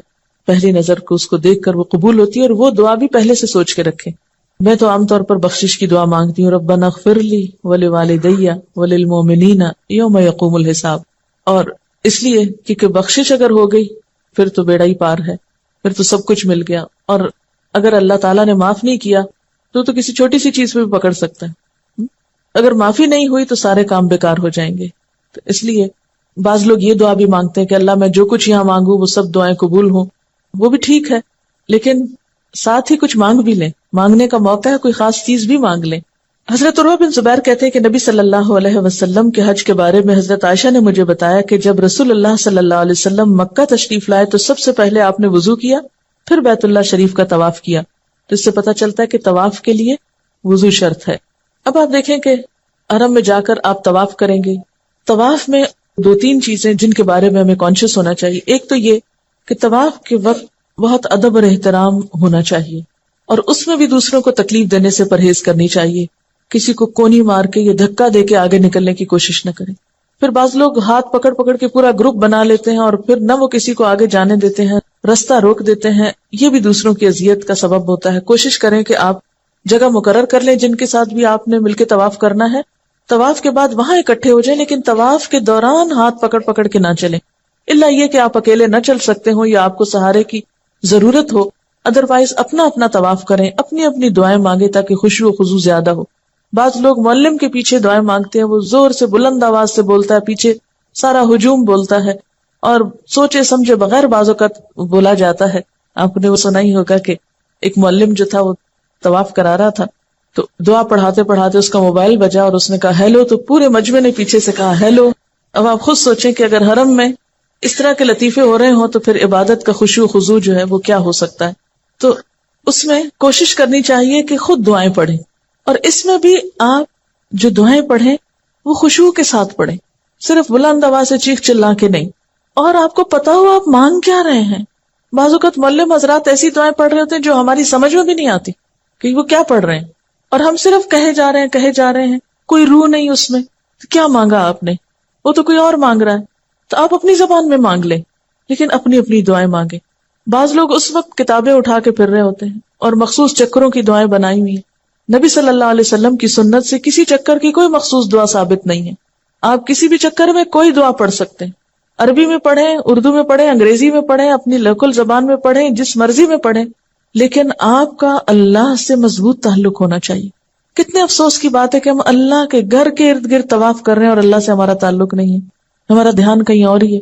پہلی نظر کو اس کو دیکھ کر وہ قبول ہوتی ہے، اور وہ دعا بھی پہلے سے سوچ کے رکھیں. میں تو عام طور پر بخشش کی دعا مانگتی ہوں، ربنا اغفر لی ولوالدی وللمؤمنین یوم یقوم الحساب. اور اس لیے کیونکہ بخشش اگر ہو گئی پھر تو بیڑا ہی پار ہے، پھر تو سب کچھ مل گیا. اور اگر اللہ تعالیٰ نے معاف نہیں کیا تو کسی چھوٹی سی چیز پہ بھی پکڑ سکتا ہے. اگر معافی نہیں ہوئی تو سارے کام بیکار ہو جائیں گے. تو اس لیے بعض لوگ یہ دعا بھی مانگتے ہیں کہ اللہ میں جو کچھ یہاں مانگوں وہ سب دعائیں قبول ہوں. وہ بھی ٹھیک ہے، لیکن ساتھ ہی کچھ مانگ بھی لیں. مانگنے کا موقع ہے، کوئی خاص چیز بھی مانگ لیں. حضرت عروہ بن زبیر کہتے ہیں کہ نبی صلی اللہ علیہ وسلم کے حج کے بارے میں حضرت عائشہ نے مجھے بتایا کہ جب رسول اللہ صلی اللہ علیہ وسلم مکہ تشریف لائے تو سب سے پہلے آپ نے وضو کیا، پھر بیت اللہ شریف کا طواف کیا. تو اس سے پتہ چلتا ہے کہ طواف کے لیے وضو شرط ہے. اب آپ دیکھیں کہ حرم میں جا کر آپ طواف کریں گے. طواف میں 2-3 چیزیں جن کے بارے میں ہمیں کانشیس ہونا چاہیے. ایک تو یہ کہ طواف کے وقت بہت ادب اور احترام ہونا چاہیے، اور اس میں بھی دوسروں کو تکلیف دینے سے پرہیز کرنی چاہیے. کسی کو کونی مار کے یا دھکا دے کے آگے نکلنے کی کوشش نہ کریں. پھر بعض لوگ ہاتھ پکڑ پکڑ کے پورا گروپ بنا لیتے ہیں اور پھر نہ وہ کسی کو آگے جانے دیتے ہیں، رستہ روک دیتے ہیں. یہ بھی دوسروں کی اذیت کا سبب ہوتا ہے. کوشش کریں کہ آپ جگہ مقرر کر لیں جن کے ساتھ بھی آپ نے مل کے طواف کرنا ہے. طواف کے بعد وہاں اکٹھے ہو جائیں، لیکن طواف کے دوران ہاتھ پکڑ پکڑ کے نہ چلیں، الا یہ کہ آپ اکیلے نہ چل سکتے ہو یا آپ کو سہارے کی ضرورت ہو. ادروائز اپنا اپنا طواف کریں، اپنی اپنی دعائیں مانگیں تاکہ خشوع و خضوع زیادہ ہو. بعض لوگ معلم کے پیچھے دعائیں مانگتے ہیں، وہ زور سے بلند آواز سے بولتا ہے، پیچھے سارا ہجوم بولتا ہے اور سوچے سمجھے بغیر بعض اوقات بولا جاتا ہے. آپ نے وہ سنا ہی ہوگا کہ ایک معلم جو تھا وہ طواف کرا رہا تھا تو دعا پڑھاتے پڑھاتے اس کا موبائل بجا اور اس نے کہا ہیلو، تو پورے مجمع نے پیچھے سے کہا ہیلو. اب آپ خود سوچیں کہ اگر حرم میں اس طرح کے لطیفے ہو رہے ہوں تو پھر عبادت کا خشوع و خضوع جو ہے وہ کیا ہو سکتا ہے. تو اس میں کوشش کرنی چاہیے کہ خود دعائیں پڑھیں، اور اس میں بھی آپ جو دعائیں پڑھیں وہ خشوع کے ساتھ پڑھیں، صرف بلند آواز سے چیخ چلا کے نہیں. اور آپ کو پتا ہو آپ مانگ کیا رہے ہیں. بعض اوقات معلم حضرات ایسی دعائیں پڑھ رہے ہوتے ہیں جو ہماری سمجھ میں بھی نہیں آتی کہ وہ کیا پڑھ رہے ہیں، اور ہم صرف کہے جا رہے ہیں، کوئی روح نہیں اس میں. تو کیا مانگا آپ نے؟ وہ تو کوئی اور مانگ رہا ہے. تو آپ اپنی زبان میں مانگ لیں، لیکن اپنی اپنی دعائیں مانگیں. بعض لوگ اس وقت کتابیں اٹھا کے پھر رہے ہوتے ہیں اور مخصوص چکروں کی دعائیں بنائی ہوئی ہیں. نبی صلی اللہ علیہ وسلم کی سنت سے کسی چکر کی کوئی مخصوص دعا ثابت نہیں ہے. آپ کسی بھی چکر میں کوئی دعا پڑھ سکتے ہیں، عربی میں پڑھیں، اردو میں پڑھیں، انگریزی میں پڑھیں، اپنی لوکل زبان میں پڑھیں، جس مرضی میں پڑھیں، لیکن آپ کا اللہ سے مضبوط تعلق ہونا چاہیے. کتنے افسوس کی بات ہے کہ ہم اللہ کے گھر کے ارد گرد طواف کر رہے ہیں اور اللہ سے ہمارا تعلق نہیں ہے، ہمارا دھیان کہیں اور ہی ہے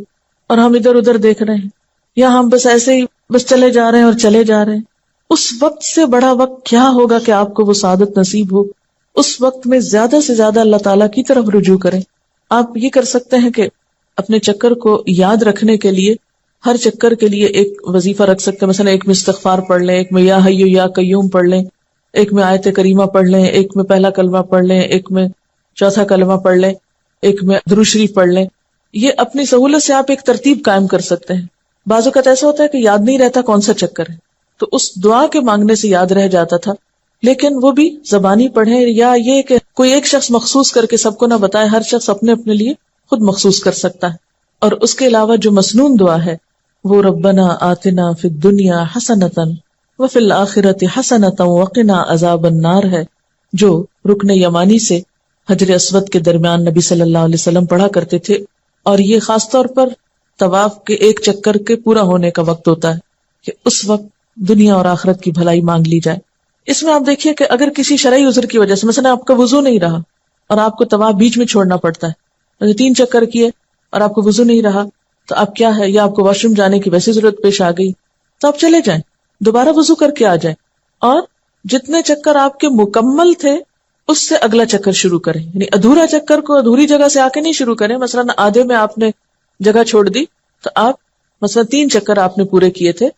اور ہم ادھر ادھر دیکھ رہے ہیں، یا ہم بس ایسے ہی بس چلے جا رہے ہیں اور چلے جا رہے ہیں. اس وقت سے بڑا وقت کیا ہوگا کہ آپ کو وہ سعادت نصیب ہو. اس وقت میں زیادہ سے زیادہ اللہ تعالیٰ کی طرف رجوع کریں. آپ یہ کر سکتے ہیں کہ اپنے چکر کو یاد رکھنے کے لیے ہر چکر کے لیے ایک وظیفہ رکھ سکتے ہیں. مثلا ایک میں استغفار پڑھ لیں، ایک میں یا حیو یا قیوم پڑھ لیں، ایک میں آیت کریمہ پڑھ لیں، ایک میں پہلا کلمہ پڑھ لیں، ایک میں چوتھا کلمہ پڑھ لیں، ایک میں درود شریف پڑھ لیں. یہ اپنی سہولت سے آپ ایک ترتیب قائم کر سکتے ہیں. بعض اوقات ایسا ہوتا ہے کہ یاد نہیں رہتا کون سا چکر ہے، تو اس دعا کے مانگنے سے یاد رہ جاتا تھا. لیکن وہ بھی زبانی پڑھیں، یا یہ کہ کوئی ایک شخص مخصوص کر کے سب کو نہ بتائے، ہر شخص اپنے اپنے لیے خود مخصوص کر سکتا ہے. اور اس کے علاوہ جو مسنون دعا ہے وہ ربنا آتنا فی الدنیا حسنۃ وفی الآخرۃ حسنۃ وقنا عذاب النار ہے، جو رکن یمانی سے حجر اسود کے درمیان نبی صلی اللہ علیہ وسلم پڑھا کرتے تھے. اور یہ خاص طور پر طواف کے ایک چکر کے پورا ہونے کا وقت ہوتا ہے کہ اس وقت دنیا اور آخرت کی بھلائی مانگ لی جائے. اس میں آپ دیکھیے کہ اگر کسی شرعی عذر کی وجہ سے مثلا آپ کا وضو نہیں رہا اور آپ کو طواف بیچ میں چھوڑنا پڑتا ہے، 3 چکر کیے اور آپ کو وضو نہیں رہا، تو آپ کیا ہے، یا آپ کو واش روم جانے کی ویسی ضرورت پیش آ گئی تو آپ چلے جائیں، دوبارہ وضو کر کے آ جائیں، اور جتنے چکر آپ کے مکمل تھے اس سے اگلا چکر شروع کریں. یعنی ادھورا چکر کو ادھوری جگہ سے آ کے نہیں شروع کریں. مثلا آدھے میں آپ نے جگہ چھوڑ دی تو آپ مثلا 3 چکر آپ نے پورے کیے تھے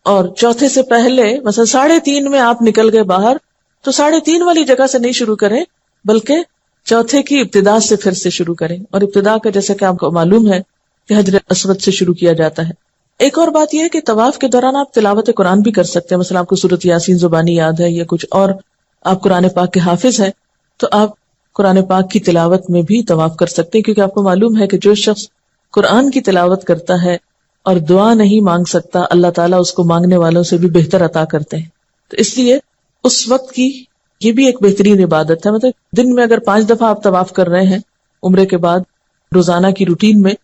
اور چوتھے سے پہلے مثلا 3:30 میں آپ نکل گئے باہر، تو 3:30 والی جگہ سے نہیں شروع کریں بلکہ چوتھے کی ابتدا سے پھر سے شروع کریں. اور ابتدا کا جیسا کہ آپ کو معلوم ہے کہ حجر اسود سے شروع کیا جاتا ہے. ایک اور بات یہ ہے کہ طواف کے دوران آپ تلاوت قرآن بھی کر سکتے ہیں. مثلا آپ کو سورۃ یاسین زبانی یاد ہے یا کچھ اور، آپ قرآن پاک کے حافظ ہیں تو آپ قرآن پاک کی تلاوت میں بھی طواف کر سکتے ہیں، کیونکہ آپ کو معلوم ہے کہ جو شخص قرآن کی تلاوت کرتا ہے اور دعا نہیں مانگ سکتا، اللہ تعالیٰ اس کو مانگنے والوں سے بھی بہتر عطا کرتے ہیں. تو اس لیے اس وقت کی یہ بھی ایک بہترین عبادت ہے. مطلب دن میں اگر 5 دفعہ آپ طواف کر رہے ہیں عمرے کے بعد روزانہ کی روٹین میں،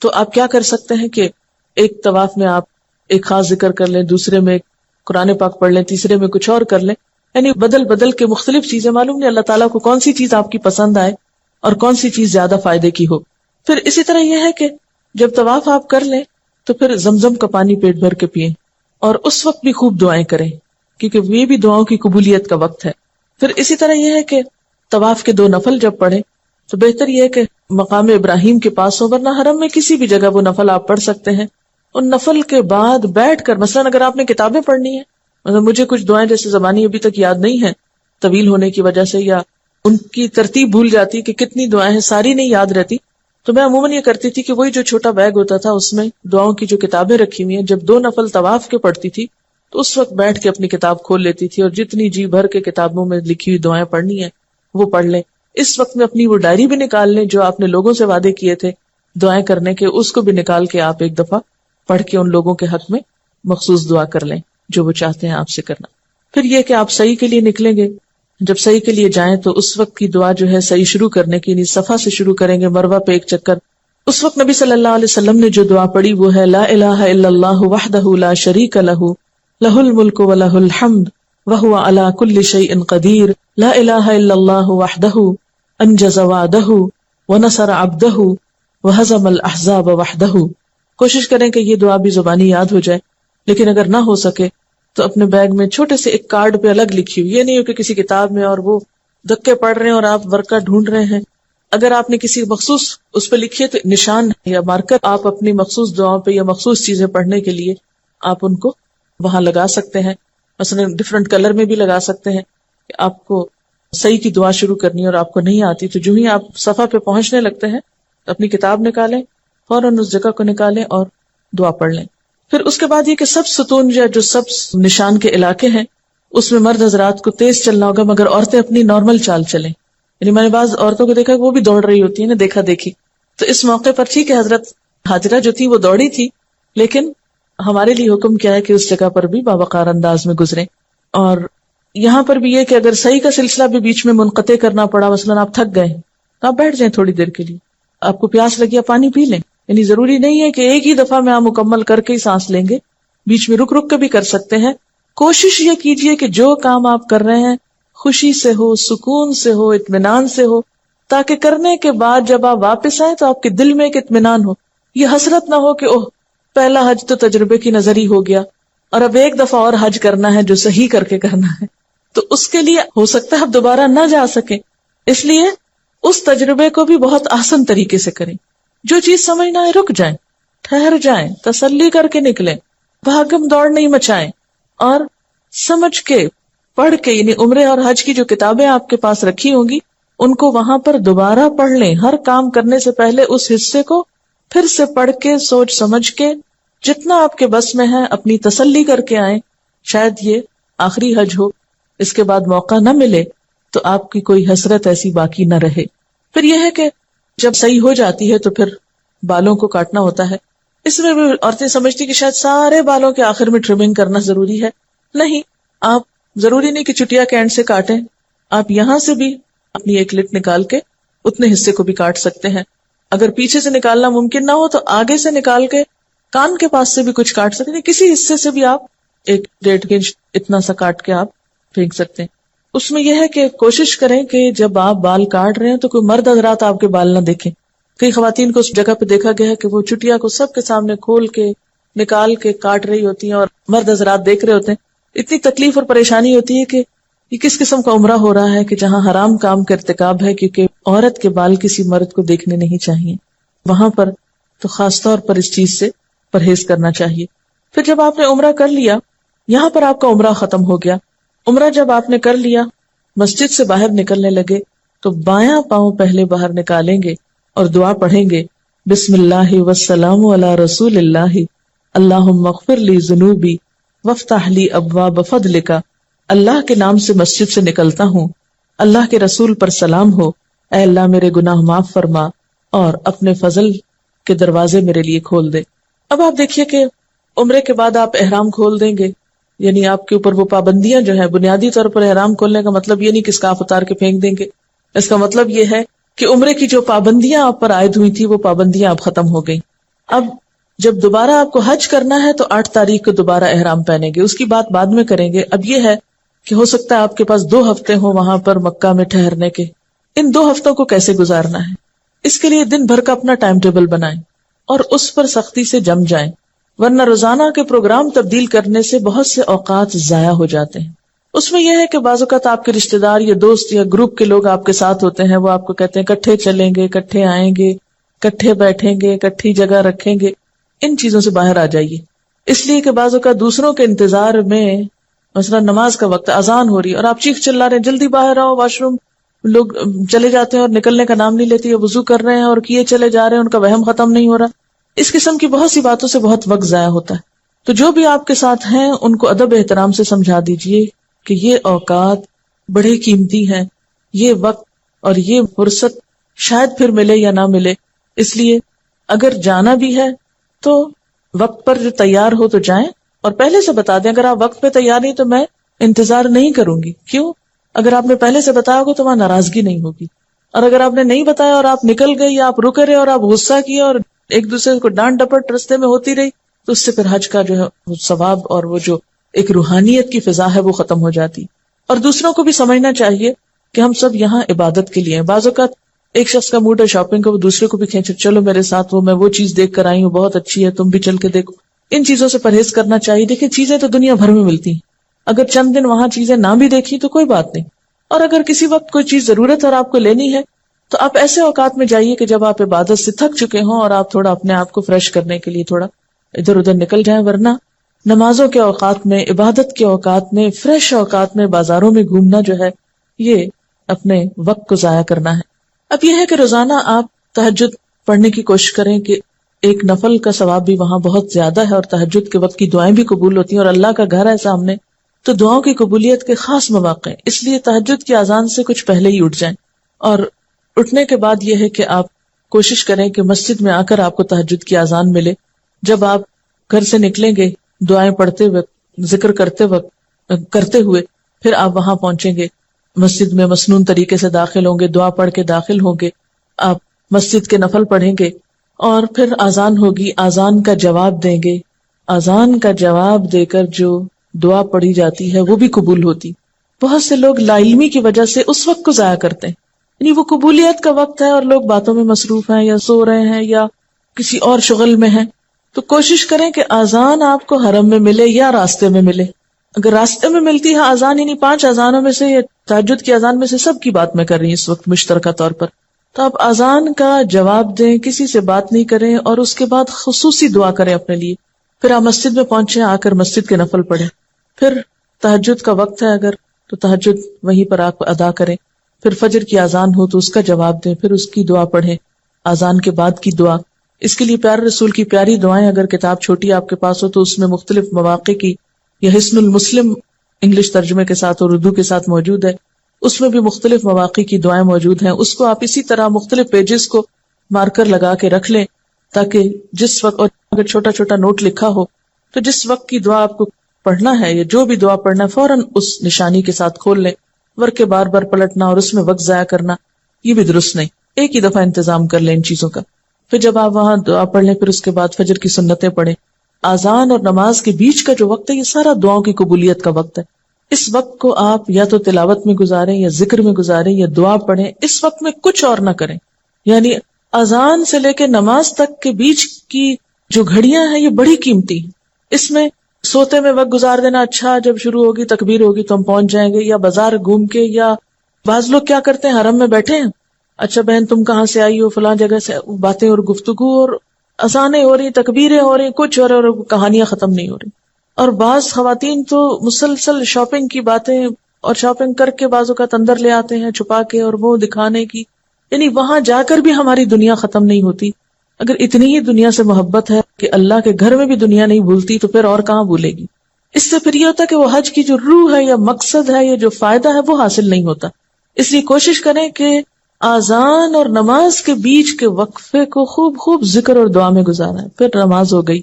تو آپ کیا کر سکتے ہیں کہ ایک طواف میں آپ ایک خاص ذکر کر لیں، دوسرے میں قرآن پاک پڑھ لیں، تیسرے میں کچھ اور کر لیں. یعنی بدل بدل کے مختلف چیزیں، معلوم نہیں اللہ تعالیٰ کو کون سی چیز آپ کی پسند آئے اور کون سی چیز زیادہ فائدے کی ہو. پھر اسی طرح یہ ہے کہ جب طواف آپ کر لیں تو پھر زمزم کا پانی پیٹ بھر کے پئیں اور اس وقت بھی خوب دعائیں کریں، کیونکہ یہ بھی دعاؤں کی قبولیت کا وقت ہے. پھر اسی طرح یہ ہے کہ طواف کے 2 نفل جب پڑھیں تو بہتر یہ ہے کہ مقام ابراہیم کے پاس ہو، ورنہ حرم میں کسی بھی جگہ وہ نفل آپ پڑھ سکتے ہیں. ان نفل کے بعد بیٹھ کر، مثلا اگر آپ نے کتابیں پڑھنی ہیں، مطلب مجھے کچھ دعائیں جیسے زبانی ابھی تک یاد نہیں ہیں طویل ہونے کی وجہ سے، یا ان کی ترتیب بھول جاتی کہ کتنی دعائیں ہیں، ساری نہیں یاد رہتی، تو میں عموماً یہ کرتی تھی کہ وہی جو چھوٹا بیگ ہوتا تھا اس میں دعاؤں کی جو کتابیں رکھی ہوئی ہیں، جب 2 نفل طواف کے پڑھتی تھی تو اس وقت بیٹھ کے اپنی کتاب کھول لیتی تھی اور جتنی جی بھر کے کتابوں میں لکھی ہوئی دعائیں پڑھنی ہیں وہ پڑھ لیں. اس وقت میں اپنی وہ ڈائری بھی نکال لیں جو آپ نے لوگوں سے وعدے کیے تھے دعائیں کرنے کے، اس کو بھی نکال کے آپ ایک دفعہ پڑھ کے ان لوگوں کے حق میں مخصوص دعا کر لیں جو وہ چاہتے ہیں آپ سے کرنا. پھر یہ کہ آپ صحیح کے لیے نکلیں گے، جب صحیح کے لیے جائیں تو اس وقت کی دعا جو ہے صحیح شروع کرنے کی، یعنی صفا سے شروع کریں گے، مروہ پہ 1 چکر. اس وقت نبی صلی اللہ علیہ وسلم نے جو دعا پڑھی وہ ہے لا الہ الا اللہ وحدہ لا شریک لہ لہ الملک ولہ الحمد وہو علی کل شیء قدیر لا الہ الا اللہ وحدہ انجز وعدہ ونصر عبدہ وہزم الاحزاب وحدہ. کوشش کریں کہ یہ دعا بھی زبانی یاد ہو جائے، لیکن اگر نہ ہو سکے تو اپنے بیگ میں چھوٹے سے ایک کارڈ پہ الگ لکھی ہوئی، یہ نہیں ہو کہ کسی کتاب میں اور وہ دھکے پڑھ رہے ہیں اور آپ ورقہ ڈھونڈ رہے ہیں. اگر آپ نے کسی مخصوص اس پہ لکھی ہے تو نشان یا مارکر آپ اپنی مخصوص دعاؤں پہ یا مخصوص چیزیں پڑھنے کے لیے آپ ان کو وہاں لگا سکتے ہیں. مثلا ڈفرنٹ کلر میں بھی لگا سکتے ہیں کہ آپ کو صحیح کی دعا شروع کرنی ہے اور آپ کو نہیں آتی تو جو ہی آپ صفحہ پہ پہنچنے لگتے ہیں تو اپنی کتاب نکالیں، فوراً اس جگہ کو نکالیں اور دعا پڑھ لیں. پھر اس کے بعد یہ کہ سب ستون یا جو سب نشان کے علاقے ہیں اس میں مرد حضرات کو تیز چلنا ہوگا، مگر عورتیں اپنی نارمل چال چلیں. یعنی میں نے بعض عورتوں کو دیکھا کہ وہ بھی دوڑ رہی ہوتی ہیں نا، دیکھا دیکھی. تو اس موقع پر ٹھیک ہے حضرت حاجرہ جو تھی وہ دوڑی تھی، لیکن ہمارے لیے حکم کیا ہے کہ اس جگہ پر بھی باوقار انداز میں گزریں. اور یہاں پر بھی یہ کہ اگر صحیح کا سلسلہ بھی بیچ میں منقطع کرنا پڑا، مثلا آپ تھک گئے تو آپ بیٹھ جائیں تھوڑی دیر کے لیے، آپ کو پیاس لگی آپ پانی پی لیں. یعنی ضروری نہیں ہے کہ ایک ہی دفعہ میں آپ مکمل کر کے ہی سانس لیں گے، بیچ میں رک رک کے بھی کر سکتے ہیں. کوشش یہ کیجئے کہ جو کام آپ کر رہے ہیں خوشی سے ہو، سکون سے ہو، اطمینان سے ہو، تاکہ کرنے کے بعد جب آپ واپس آئیں تو آپ کے دل میں ایک اطمینان ہو. یہ حسرت نہ ہو کہ اوہ پہلا حج تو تجربے کی نظر ہی ہو گیا اور اب ایک دفعہ اور حج کرنا ہے جو صحیح کر کے کرنا ہے، تو اس کے لیے ہو سکتا ہے آپ دوبارہ نہ جا سکیں. اس لیے اس تجربے کو بھی بہت آسان طریقے سے کریں. جو چیز سمجھ نہ آئے رک جائیں، ٹھہر جائیں، تسلی کر کے نکلیں، بھاگم دوڑ نہیں مچائیں، اور سمجھ کے پڑھ کے، یعنی عمرے اور حج کی جو کتابیں آپ کے پاس رکھی ہوں گی ان کو وہاں پر دوبارہ پڑھ لیں. ہر کام کرنے سے پہلے اس حصے کو پھر سے پڑھ کے سوچ سمجھ کے جتنا آپ کے بس میں ہے اپنی تسلی کر کے آئیں. شاید یہ آخری حج ہو، اس کے بعد موقع نہ ملے تو آپ کی کوئی حسرت ایسی باقی نہ رہے. پھر یہ ہے کہ جب صحیح ہو جاتی ہے تو پھر بالوں کو کاٹنا ہوتا ہے. اس میں بھی عورتیں سمجھتی کہ شاید سارے بالوں کے آخر میں ٹرمنگ کرنا ضروری ہے. نہیں، آپ ضروری نہیں کہ چٹیا کے اینڈ سے کاٹیں، آپ یہاں سے بھی اپنی ایک لٹ نکال کے اتنے حصے کو بھی کاٹ سکتے ہیں. اگر پیچھے سے نکالنا ممکن نہ ہو تو آگے سے نکال کے کان کے پاس سے بھی کچھ کاٹ سکتے ہیں. کسی حصے سے بھی آپ 1.5 انچ اتنا سا کاٹ کے آپ پھینک سکتے ہیں. اس میں یہ ہے کہ کوشش کریں کہ جب آپ بال کاٹ رہے ہیں تو کوئی مرد حضرات آپ کے بال نہ دیکھیں. کئی خواتین کو اس جگہ پہ دیکھا گیا ہے کہ وہ چٹیا کو سب کے سامنے کھول کے نکال کے کاٹ رہی ہوتی ہیں اور مرد حضرات دیکھ رہے ہوتے ہیں. اتنی تکلیف اور پریشانی ہوتی ہے کہ یہ کس قسم کا عمرہ ہو رہا ہے کہ جہاں حرام کام کا ارتکاب ہے، کیونکہ عورت کے بال کسی مرد کو دیکھنے نہیں چاہیے. وہاں پر تو خاص طور پر اس چیز سے پرہیز کرنا چاہیے. پھر جب آپ نے عمرہ کر لیا، یہاں پر آپ کا عمرہ ختم ہو گیا. عمرہ جب آپ نے کر لیا، مسجد سے باہر نکلنے لگے تو بایاں پاؤں پہلے باہر نکالیں گے اور دعا پڑھیں گے، بسم اللہ والسلام علی رسول اللہ، اللہم اغفر لی ذنوبی وافتح لی ابواب فضلک. اللہ کے نام سے مسجد سے نکلتا ہوں، اللہ کے رسول پر سلام ہو، اے اللہ میرے گناہ معاف فرما اور اپنے فضل کے دروازے میرے لیے کھول دے. اب آپ دیکھیے کہ عمرے کے بعد آپ احرام کھول دیں گے، یعنی آپ کے اوپر وہ پابندیاں جو ہیں، بنیادی طور پر احرام کھولنے کا مطلب یہ نہیں کہ اسکارف اتار کے پھینک دیں گے، اس کا مطلب یہ ہے کہ عمرے کی جو پابندیاں آپ پر عائد ہوئی تھی وہ پابندیاں اب ختم ہو گئی. اب جب دوبارہ آپ کو حج کرنا ہے تو 8 تاریخ کو دوبارہ احرام پہنیں گے، اس کی بات بعد میں کریں گے. اب یہ ہے کہ ہو سکتا ہے آپ کے پاس 2 ہفتے ہوں وہاں پر مکہ میں ٹھہرنے کے. ان 2 ہفتوں کو کیسے گزارنا ہے، اس کے لیے دن بھر کا اپنا ٹائم ٹیبل بنائیں اور اس پر سختی سے جم جائیں، ورنہ روزانہ کے پروگرام تبدیل کرنے سے بہت سے اوقات ضائع ہو جاتے ہیں. اس میں یہ ہے کہ بعض اوقات آپ کے رشتہ دار یا دوست یا گروپ کے لوگ آپ کے ساتھ ہوتے ہیں، وہ آپ کو کہتے ہیں اکٹھے چلیں گے، اکٹھے آئیں گے، اکٹھے بیٹھیں گے، اکٹھی جگہ رکھیں گے. ان چیزوں سے باہر آ جائیے، اس لیے کہ بعض اوقات دوسروں کے انتظار میں، مثلا نماز کا وقت، اذان ہو رہی ہے اور آپ چیخ چلا رہے ہیں جلدی باہر آؤ، واش روم، لوگ چلے جاتے ہیں اور نکلنے کا نام نہیں لیتے، یا وضو کر رہے ہیں اور کیے چلے جا رہے ہیں، ان کا وہم ختم نہیں ہو رہا. اس قسم کی بہت سی باتوں سے بہت وقت ضائع ہوتا ہے. تو جو بھی آپ کے ساتھ ہیں ان کو ادب احترام سے سمجھا دیجئے کہ یہ اوقات بڑے قیمتی ہیں، یہ وقت اور یہ فرصت شاید پھر ملے یا نہ ملے، اس لیے اگر جانا بھی ہے تو وقت پر جو تیار ہو تو جائیں، اور پہلے سے بتا دیں اگر آپ وقت پہ تیار نہیں تو میں انتظار نہیں کروں گی. کیوں؟ اگر آپ نے پہلے سے بتایا ہوگا تو وہاں ناراضگی نہیں ہوگی، اور اگر آپ نے نہیں بتایا اور آپ نکل گئے یا آپ رکے رہے اور آپ غصہ کیے اور ایک دوسرے کو ڈانٹ ڈپٹ رستے میں ہوتی رہی تو اس سے پھر حج کا جو ہے ثواب اور وہ جو ایک روحانیت کی فضا ہے وہ ختم ہو جاتی. اور دوسروں کو بھی سمجھنا چاہیے کہ ہم سب یہاں عبادت کے لیے ہیں. بعض اوقات ایک شخص کا موڈ ہے شاپنگ کا، وہ دوسرے کو بھی کھینچے چلو میرے ساتھ، وہ میں وہ چیز دیکھ کر آئی ہوں بہت اچھی ہے، تم بھی چل کے دیکھو. ان چیزوں سے پرہیز کرنا چاہیے. دیکھیں چیزیں تو دنیا بھر میں ملتی ہیں، اگر چند دن وہاں چیزیں نہ بھی دیکھی تو کوئی بات نہیں، اور اگر کسی وقت کوئی چیز ضرورت ہے اور آپ کو لینی ہے تو آپ ایسے اوقات میں جائیے کہ جب آپ عبادت سے تھک چکے ہوں اور آپ تھوڑا اپنے آپ کو فریش کرنے کے لیے تھوڑا ادھر ادھر نکل جائیں. ورنہ نمازوں کے اوقات میں، عبادت کے اوقات میں، فریش اوقات میں بازاروں میں گھومنا جو ہے یہ اپنے وقت کو ضائع کرنا ہے. اب یہ ہے کہ روزانہ آپ تہجد پڑھنے کی کوشش کریں کہ ایک نفل کا ثواب بھی وہاں بہت زیادہ ہے، اور تہجد کے وقت کی دعائیں بھی قبول ہوتی ہیں، اور اللہ کا گھر ہے سامنے تو دعاؤں کی قبولیت کے خاص مواقع ہیں. اس لیے تہجد کی اذان سے کچھ پہلے ہی اٹھ جائیں، اور اٹھنے کے بعد یہ ہے کہ آپ کوشش کریں کہ مسجد میں آ کر آپ کو تہجد کی اذان ملے. جب آپ گھر سے نکلیں گے دعائیں پڑھتے وقت، ذکر کرتے ہوئے پھر آپ وہاں پہنچیں گے، مسجد میں مسنون طریقے سے داخل ہوں گے، دعا پڑھ کے داخل ہوں گے، آپ مسجد کے نفل پڑھیں گے، اور پھر اذان ہوگی، اذان کا جواب دیں گے. اذان کا جواب دے کر جو دعا پڑھی جاتی ہے وہ بھی قبول ہوتی. بہت سے لوگ لا علمی کی وجہ سے اس وقت کو ضائع کرتے ہیں، یعنی وہ قبولیت کا وقت ہے اور لوگ باتوں میں مصروف ہیں یا سو رہے ہیں یا کسی اور شغل میں ہیں. تو کوشش کریں کہ اذان آپ کو حرم میں ملے یا راستے میں ملے. اگر راستے میں ملتی ہے اذان، یعنی 5 اذانوں میں سے یا تہجد کی اذان میں سے سب کی بات میں کر رہی ہوں اس وقت مشترکہ طور پر، تو آپ اذان کا جواب دیں، کسی سے بات نہیں کریں، اور اس کے بعد خصوصی دعا کریں اپنے لیے. پھر آپ مسجد میں پہنچیں، آ کر مسجد کے نفل پڑھیں. پھر تہجد کا وقت ہے اگر تو تہجد وہیں پر آپ ادا کریں. پھر فجر کی اذان ہو تو اس کا جواب دیں، پھر اس کی دعا پڑھیں، اذان کے بعد کی دعا. اس کے لیے پیارے رسول کی پیاری دعائیں، اگر کتاب چھوٹی آپ کے پاس ہو تو اس میں مختلف مواقع کی، یہ حسن المسلم انگلش ترجمے کے ساتھ اور اردو کے ساتھ موجود ہے، اس میں بھی مختلف مواقع کی دعائیں موجود ہیں. اس کو آپ اسی طرح مختلف پیجز کو مارکر لگا کے رکھ لیں تاکہ جس وقت، اور اگر چھوٹا چھوٹا نوٹ لکھا ہو تو جس وقت کی دعا آپ کو پڑھنا ہے یا جو بھی دعا پڑھنا ہے فوراً اس نشانی کے ساتھ کھول لیں. ورکے بار بار پلٹنا اور اس میں وقت ضائع کرنا یہ بھی درست نہیں. ایک ہی دفعہ انتظام کر لیں ان چیزوں کا. پھر جب آپ وہاں دعا پڑھ لیں پھر اس کے بعد فجر کی سنتیں پڑھیں. اذان اور نماز کے بیچ کا جو وقت ہے یہ سارا دعاؤں کی قبولیت کا وقت ہے. اس وقت کو آپ یا تو تلاوت میں گزاریں یا ذکر میں گزاریں یا دعا پڑھیں. اس وقت میں کچھ اور نہ کریں. یعنی اذان سے لے کے نماز تک کے بیچ کی جو گھڑیاں ہیں یہ بڑی قیمتی ہیں. اس میں سوتے میں وقت گزار دینا، اچھا جب شروع ہوگی تکبیر ہوگی تو ہم پہنچ جائیں گے، یا بازار گھوم کے، یا بعض لوگ کیا کرتے ہیں حرم میں بیٹھے ہیں، اچھا بہن تم کہاں سے آئی ہو، فلاں جگہ سے، باتیں اور گفتگو، اور اذانیں ہو رہی، تکبیریں ہو رہی، کچھ ہو رہا اور کہانیاں ختم نہیں ہو رہی. اور بعض خواتین تو مسلسل شاپنگ کی باتیں، اور شاپنگ کر کے بعض اوقات اندر لے آتے ہیں چھپا کے، اور وہ دکھانے کی، یعنی وہاں جا کر بھی ہماری دنیا ختم نہیں ہوتی. اگر اتنی ہی دنیا سے محبت ہے کہ اللہ کے گھر میں بھی دنیا نہیں بھولتی تو پھر اور کہاں بھولے گی. اس سے پھر یہ ہوتا ہے کہ وہ حج کی جو روح ہے یا مقصد ہے یا جو فائدہ ہے وہ حاصل نہیں ہوتا. اس لیے کوشش کریں کہ اذان اور نماز کے بیچ کے وقفے کو خوب خوب ذکر اور دعا میں گزاریں. پھر نماز ہو گئی.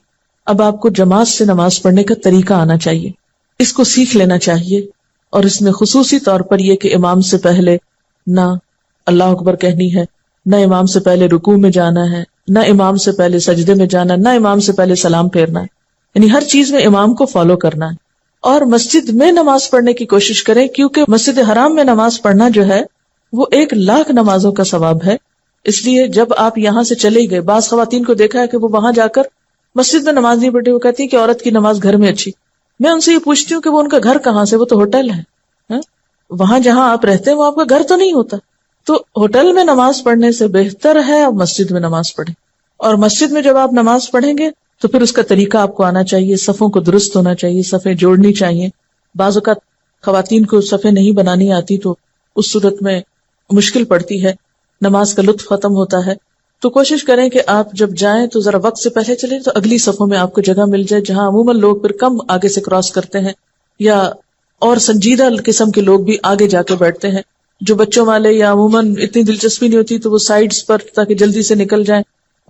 اب آپ کو جماعت سے نماز پڑھنے کا طریقہ آنا چاہیے، اس کو سیکھ لینا چاہیے. اور اس میں خصوصی طور پر یہ کہ امام سے پہلے نہ اللہ اکبر کہنی ہے، نہ امام سے پہلے رکوع میں جانا ہے، نہ امام سے پہلے سجدے میں جانا، نہ امام سے پہلے سلام پھیرنا ہے. یعنی ہر چیز میں امام کو فالو کرنا ہے. اور مسجد میں نماز پڑھنے کی کوشش کریں، کیونکہ مسجد حرام میں نماز پڑھنا جو ہے وہ 1,00,000 نمازوں کا ثواب ہے. اس لیے جب آپ یہاں سے چلے گئے، بعض خواتین کو دیکھا ہے کہ وہ وہاں جا کر مسجد میں نماز نہیں پڑھتی، وہ کہتی ہیں کہ عورت کی نماز گھر میں اچھی. میں ان سے یہ پوچھتی ہوں کہ وہ ان کا گھر کہاں سے؟ وہ تو ہوٹل ہے. وہاں جہاں آپ رہتے ہیں وہ آپ کا گھر تو نہیں ہوتا. تو ہوٹل میں نماز پڑھنے سے بہتر ہے آپ مسجد میں نماز پڑھیں. اور مسجد میں جب آپ نماز پڑھیں گے تو پھر اس کا طریقہ آپ کو آنا چاہیے، صفوں کو درست ہونا چاہیے، صفیں جوڑنی چاہیے. بعض اوقات خواتین کو صفیں نہیں بنانی آتی تو اس صورت میں مشکل پڑتی ہے، نماز کا لطف ختم ہوتا ہے. تو کوشش کریں کہ آپ جب جائیں تو ذرا وقت سے پہلے چلیں تو اگلی صفوں میں آپ کو جگہ مل جائے، جہاں عموماً لوگ پھر کم آگے سے کراس کرتے ہیں، یا اور سنجیدہ قسم کے لوگ بھی آگے جا کے بیٹھتے ہیں. جو بچوں والے یا عموماً اتنی دلچسپی نہیں ہوتی تو وہ سائیڈز پر تاکہ جلدی سے نکل جائیں.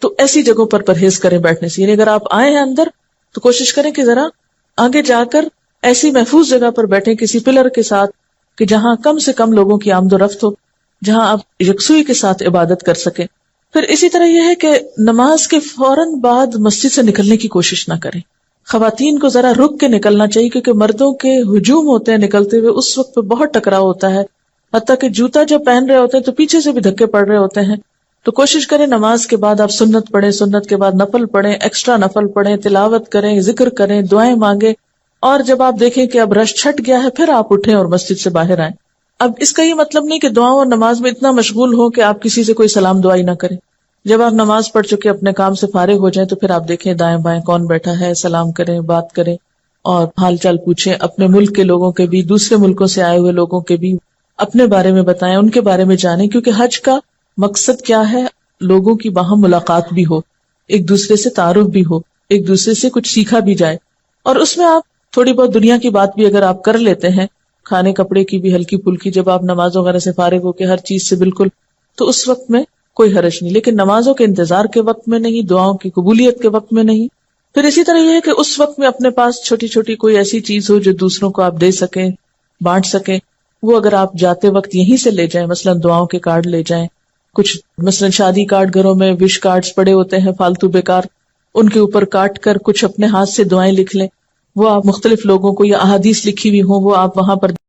تو ایسی جگہوں پر پرہیز کریں بیٹھنے سے. یعنی اگر آپ آئے ہیں اندر تو کوشش کریں کہ ذرا آگے جا کر ایسی محفوظ جگہ پر بیٹھیں کسی پلر کے ساتھ کہ جہاں کم سے کم لوگوں کی آمد و رفت ہو، جہاں آپ یکسوئی کے ساتھ عبادت کر سکیں. پھر اسی طرح یہ ہے کہ نماز کے فوراً بعد مسجد سے نکلنے کی کوشش نہ کریں. خواتین کو ذرا رک کے نکلنا چاہیے، کیونکہ مردوں کے ہجوم ہوتے ہیں نکلتے ہوئے، اس وقت پہ بہت ٹکراؤ ہوتا ہے. حتیٰ کہ جوتا جب پہن رہے ہوتے ہیں تو پیچھے سے بھی دھکے پڑ رہے ہوتے ہیں. تو کوشش کریں نماز کے بعد آپ سنت پڑھیں، سنت کے بعد نفل پڑھیں، ایکسٹرا نفل پڑھیں، تلاوت کریں، ذکر کریں، دعائیں مانگیں. اور جب آپ دیکھیں کہ اب رش چھٹ گیا ہے پھر آپ اٹھیں اور مسجد سے باہر آئیں. اب اس کا یہ مطلب نہیں کہ دعاؤں اور نماز میں اتنا مشغول ہو کہ آپ کسی سے کوئی سلام دعائی نہ کریں. جب آپ نماز پڑھ چکے اپنے کام سے فارغ ہو جائیں تو پھر آپ دیکھیں دائیں بائیں کون بیٹھا ہے، سلام کریں، بات کریں اور حال چال پوچھیں. اپنے ملک کے لوگوں کے بھی، دوسرے ملکوں سے آئے ہوئے لوگوں کے بھی اپنے بارے میں بتائیں، ان کے بارے میں جانیں. کیونکہ حج کا مقصد کیا ہے؟ لوگوں کی باہم ملاقات بھی ہو، ایک دوسرے سے تعارف بھی ہو، ایک دوسرے سے کچھ سیکھا بھی جائے. اور اس میں آپ تھوڑی بہت دنیا کی بات بھی اگر آپ کر لیتے ہیں، کھانے کپڑے کی بھی ہلکی پھلکی، جب آپ نماز وغیرہ سے فارغ ہو کے ہر چیز سے بالکل، تو اس وقت میں کوئی حرج نہیں. لیکن نمازوں کے انتظار کے وقت میں نہیں، دعاؤں کی قبولیت کے وقت میں نہیں. پھر اسی طرح یہ ہے کہ اس وقت میں اپنے پاس چھوٹی چھوٹی کوئی ایسی چیز ہو جو دوسروں کو آپ دے سکیں، بانٹ سکیں. وہ اگر آپ جاتے وقت یہیں سے لے جائیں، مثلا دعاؤں کے کارڈ لے جائیں. کچھ مثلا شادی کارڈ گھروں میں وش کارڈز پڑے ہوتے ہیں فالتو بیکار، ان کے اوپر کاٹ کر کچھ اپنے ہاتھ سے دعائیں لکھ لیں. وہ آپ مختلف لوگوں کو، یا احادیث لکھی ہوئی ہوں وہ آپ وہاں پر